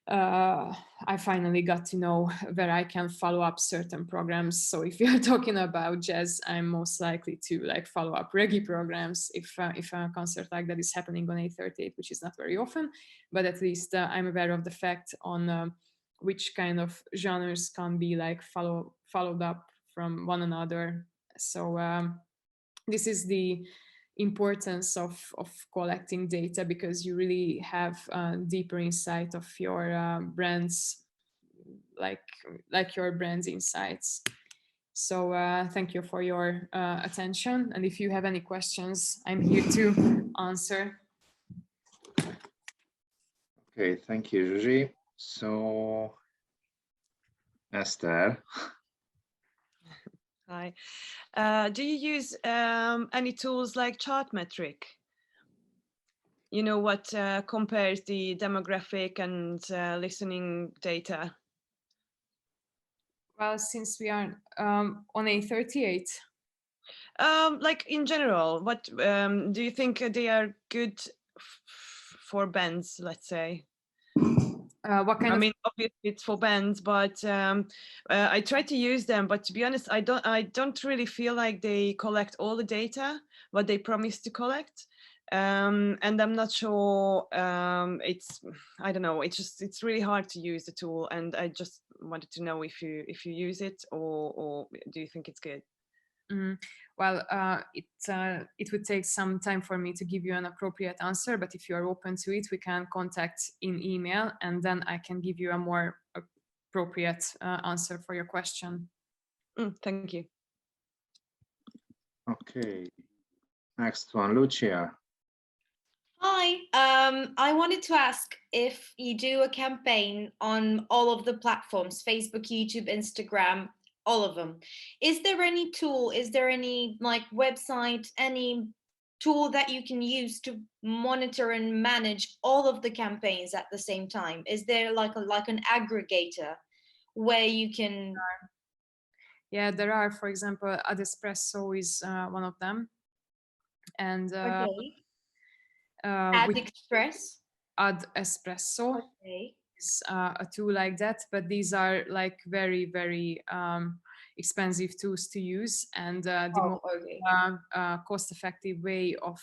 Speaker 1: I finally got to know where I can follow up certain programs. So if you're talking about jazz, I'm most likely to like follow up reggae programs if a concert like that is happening on A38, which is not very often, but at least I'm aware of the fact on which kind of genres can be like followed up from one another. So this is the importance of collecting data, because you really have deeper insight of your brands, like your brand's insights. So thank you for your attention, and if you have any questions, I'm here to answer.
Speaker 2: Okay, thank you, Zsuzsi. So, Esther.
Speaker 3: Hi. Do you use any tools like Chartmetric? You know, what compares the demographic and listening data?
Speaker 1: Well, since we are on A38.
Speaker 3: Like in general, what do you think they are good for bands, let's say?
Speaker 1: What kind
Speaker 3: I
Speaker 1: of?
Speaker 3: mean, obviously it's for bands, but I try to use them. But to be honest, I don't really feel like they collect all the data what they promise to collect, and I'm not sure. I don't know. It's really hard to use the tool, and I just wanted to know if you use it, or do you think it's good?
Speaker 1: Well, it would take some time for me to give you an appropriate answer, but if you are open to it, we can contact in email, and then I can give you a more appropriate answer for your question.
Speaker 3: Thank you.
Speaker 2: Okay, next one, Lucia.
Speaker 4: Hi, I wanted to ask if you do a campaign on all of the platforms, Facebook, YouTube, Instagram, all of them. Is there any tool, is there any like website, any tool that you can use to monitor and manage all of the campaigns at the same time? Is there like an aggregator where you can?
Speaker 1: Yeah, there are. For example, Adespresso is one of them, and
Speaker 4: Adespresso.
Speaker 1: Adespresso is a tool like that, but these are like very, very expensive tools to use, and the more cost-effective way of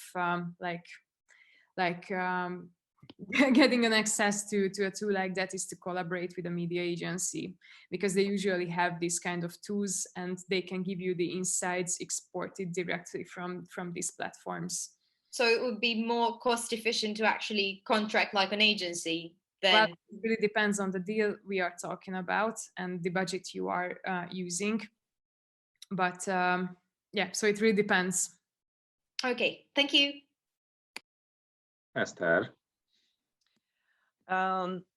Speaker 1: getting an access to a tool like that is to collaborate with a media agency, because they usually have these kind of tools and they can give you the insights exported directly from these platforms.
Speaker 4: So it would be more cost efficient to actually contract like an agency then?
Speaker 1: Well, it really depends on the deal we are talking about and the budget you are using. But yeah, so it really depends.
Speaker 4: Okay, thank you.
Speaker 2: Esther.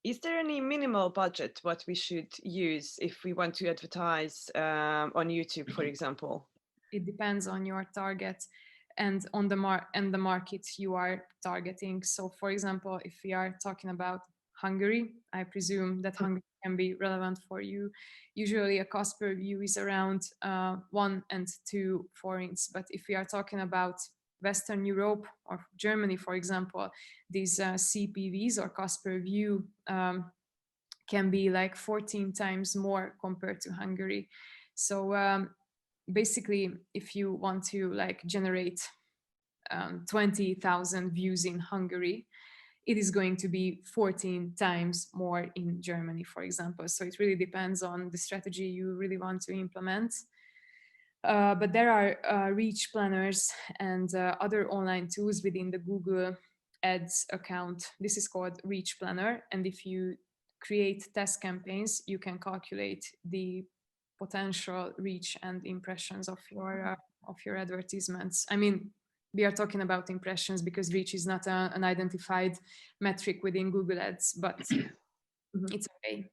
Speaker 3: Is there any minimal budget what we should use if we want to advertise on YouTube, for example?
Speaker 1: It depends on your target and on the market you are targeting. So, for example, if we are talking about Hungary, I presume that Hungary can be relevant for you. Usually, a cost per view is around 1 and 2 forints. But if we are talking about Western Europe or Germany, for example, these CPVs or cost per view can be like 14 times more compared to Hungary. So basically, if you want to like generate 20,000 views in Hungary, it is going to be 14 times more in Germany, for example. So it really depends on the strategy you really want to implement. But there are reach planners and other online tools within the Google Ads account. This is called Reach Planner. And if you create test campaigns, you can calculate the potential reach and impressions of your advertisements. I mean, we are talking about impressions because reach is not an identified metric within Google Ads, but it's okay.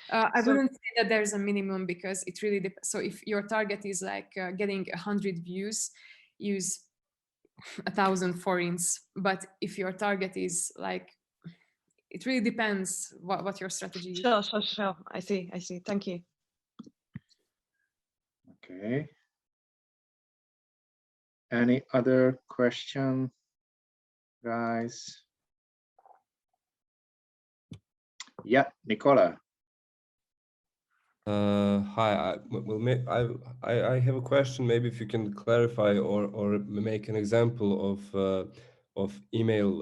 Speaker 1: I wouldn't say that there's a minimum, because it really depends. So if your target is like getting 100 views, use 1,000 forints. But if your target is like, it really depends what your strategy is.
Speaker 3: Sure. I see. Thank you.
Speaker 2: Okay. Any other question, guys? Yeah, Nicola.
Speaker 5: Hi. I have a question. Maybe if you can clarify or make an example of email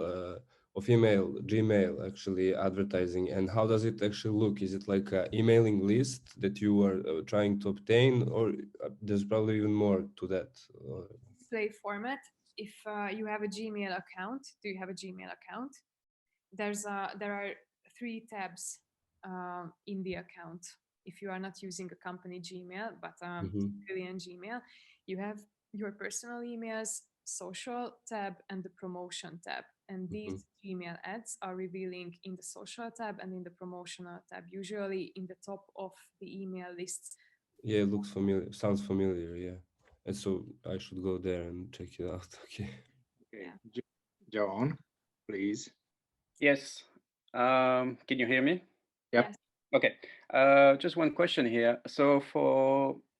Speaker 5: Gmail actually advertising, and how does it actually look? Is it like an emailing list that you are trying to obtain, or there's probably even more to that?
Speaker 1: Display format. If you have a Gmail account, do you have a Gmail account? There are 3 tabs in the account. If you are not using a company Gmail, but civilian Gmail, you have your personal emails, social tab, and the promotion tab. And these Gmail ads are revealing in the social tab and in the promotional tab, usually in the top of the email lists.
Speaker 5: Yeah, it looks familiar. Sounds familiar. Yeah, and so I should go there and check it out. Okay.
Speaker 2: Okay, yeah. John, please.
Speaker 6: Yes. Can you hear me?
Speaker 2: Yep.
Speaker 1: Yes.
Speaker 6: Okay. Just one question here. So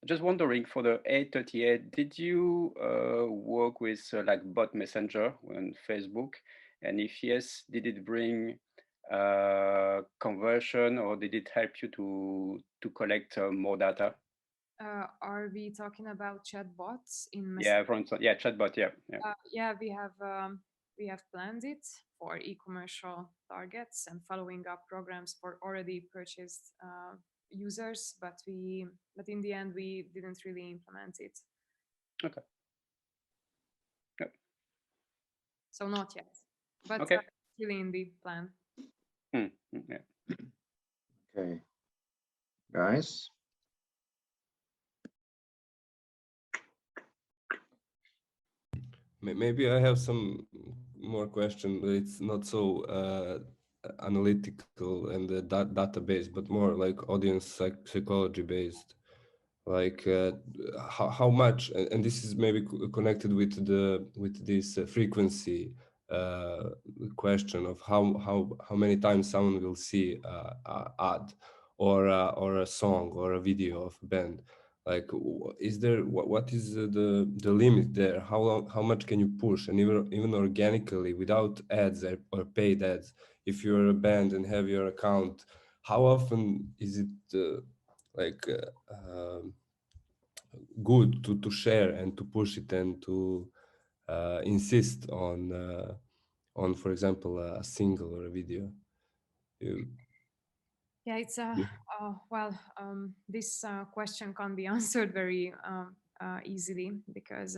Speaker 6: just wondering, for the 838, did you work with like bot messenger on Facebook? And if yes, did it bring conversion, or did it help you to collect more data?
Speaker 1: Are we talking about chatbots in
Speaker 6: Yeah, yeah, chatbot. Yeah,
Speaker 1: yeah, we have planned it for e-commercial targets and following up programs for already purchased users, but in the end we didn't really implement it.
Speaker 6: Okay. Yep.
Speaker 1: So not yet, but
Speaker 6: okay.
Speaker 1: really in the plan.
Speaker 6: Yeah.
Speaker 2: Okay, guys.
Speaker 5: Maybe I have some more question, but it's not so analytical and database, but more like audience psychology based. Like how much, and this is maybe connected with this frequency question of how many times someone will see a ad or a song or a video of a band. Like, is there what is the limit there? How much can you push, and even organically without ads or paid ads? If you're a band and have your account, how often is it like good to share and to push it and to insist on, for example, a single or a video?
Speaker 1: Yeah, it's well, this question can't be answered very easily, because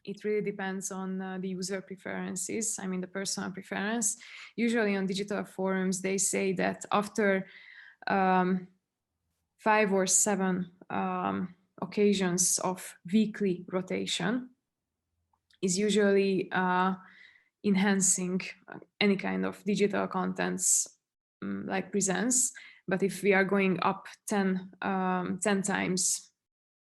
Speaker 1: it really depends on the user preferences. I mean, the personal preference. Usually on digital forums, they say that after 5 or 7 occasions of weekly rotation is usually enhancing any kind of digital contents like presence. But if we are going up 10 times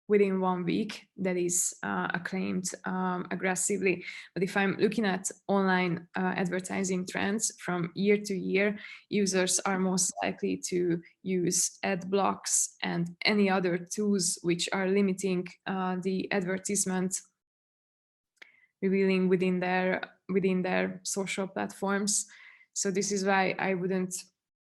Speaker 1: within 1 week, that is acclaimed aggressively. But if I'm looking at online advertising trends from year to year, users are most likely to use ad blocks and any other tools which are limiting the advertisement revealing within their social platforms. So this is why I wouldn't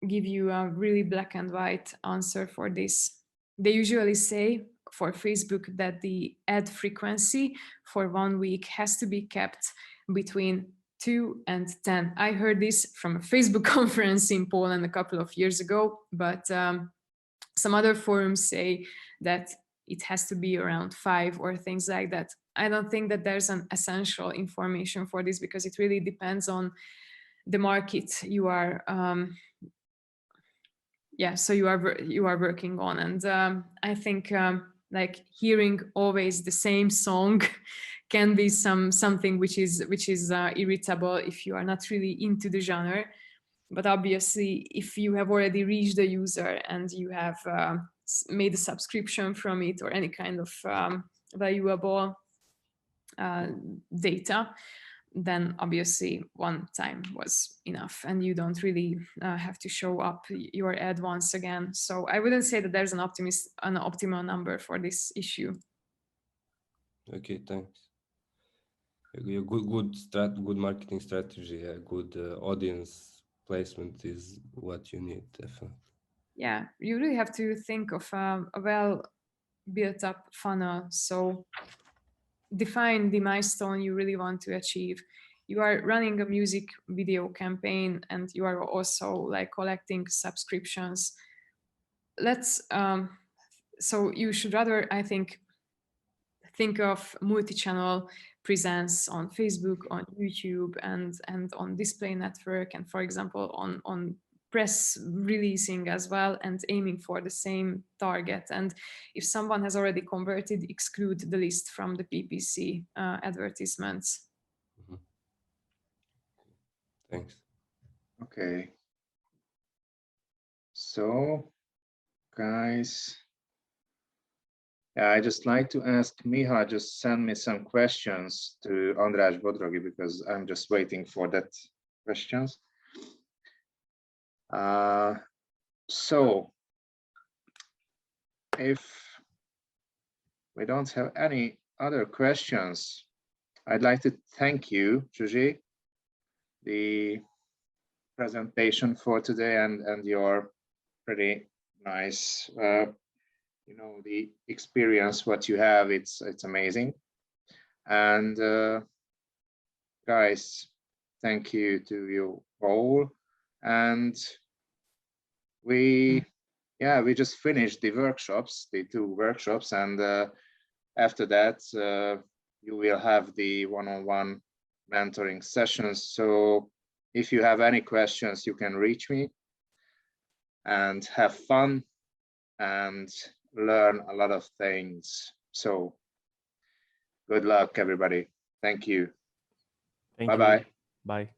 Speaker 1: give you a really black and white answer for this. They usually say for Facebook that the ad frequency for 1 week has to be kept between 2 and 10. I heard this from a Facebook conference in Poland a couple of years ago, but some other forums say that it has to be around 5 or things like that. I don't think that there's an essential information for this, because it really depends on the market you are so you are working on. And I think like hearing always the same song can be something which is irritable if you are not really into the genre. But obviously, if you have already reached the user and you have made a subscription from it or any kind of valuable data, then obviously 1 time was enough, and you don't really have to show up your ad once again. So I wouldn't say that there's an optimal number for this issue.
Speaker 5: Okay, thanks. Good marketing strategy, good audience placement is what you need, definitely.
Speaker 1: Yeah, you really have to think of a well built up funnel. So define the milestone you really want to achieve. You are running a music video campaign and you are also like collecting subscriptions. So you should rather, I think of multi-channel presence on Facebook, on YouTube, and on display network, and for example on press releasing as well, and aiming for the same target. And if someone has already converted, exclude the list from the PPC advertisements.
Speaker 5: Mm-hmm. Thanks.
Speaker 2: Okay. So, guys, yeah, I just like to ask Miha, just send me some questions to András Bodrogi, because I'm just waiting for that questions. So if we don't have any other questions, I'd like to thank you, Zsuzsi, the presentation for today and your pretty nice, you know, the experience what you have. It's amazing. And guys, thank you to you all. And we just finished the workshops, the 2 workshops, and after that you will have the one-on-one mentoring sessions. So if you have any questions, you can reach me, and have fun and learn a lot of things. So good luck, everybody. Thank you.
Speaker 7: Thank you.
Speaker 2: Bye-bye.
Speaker 7: Bye.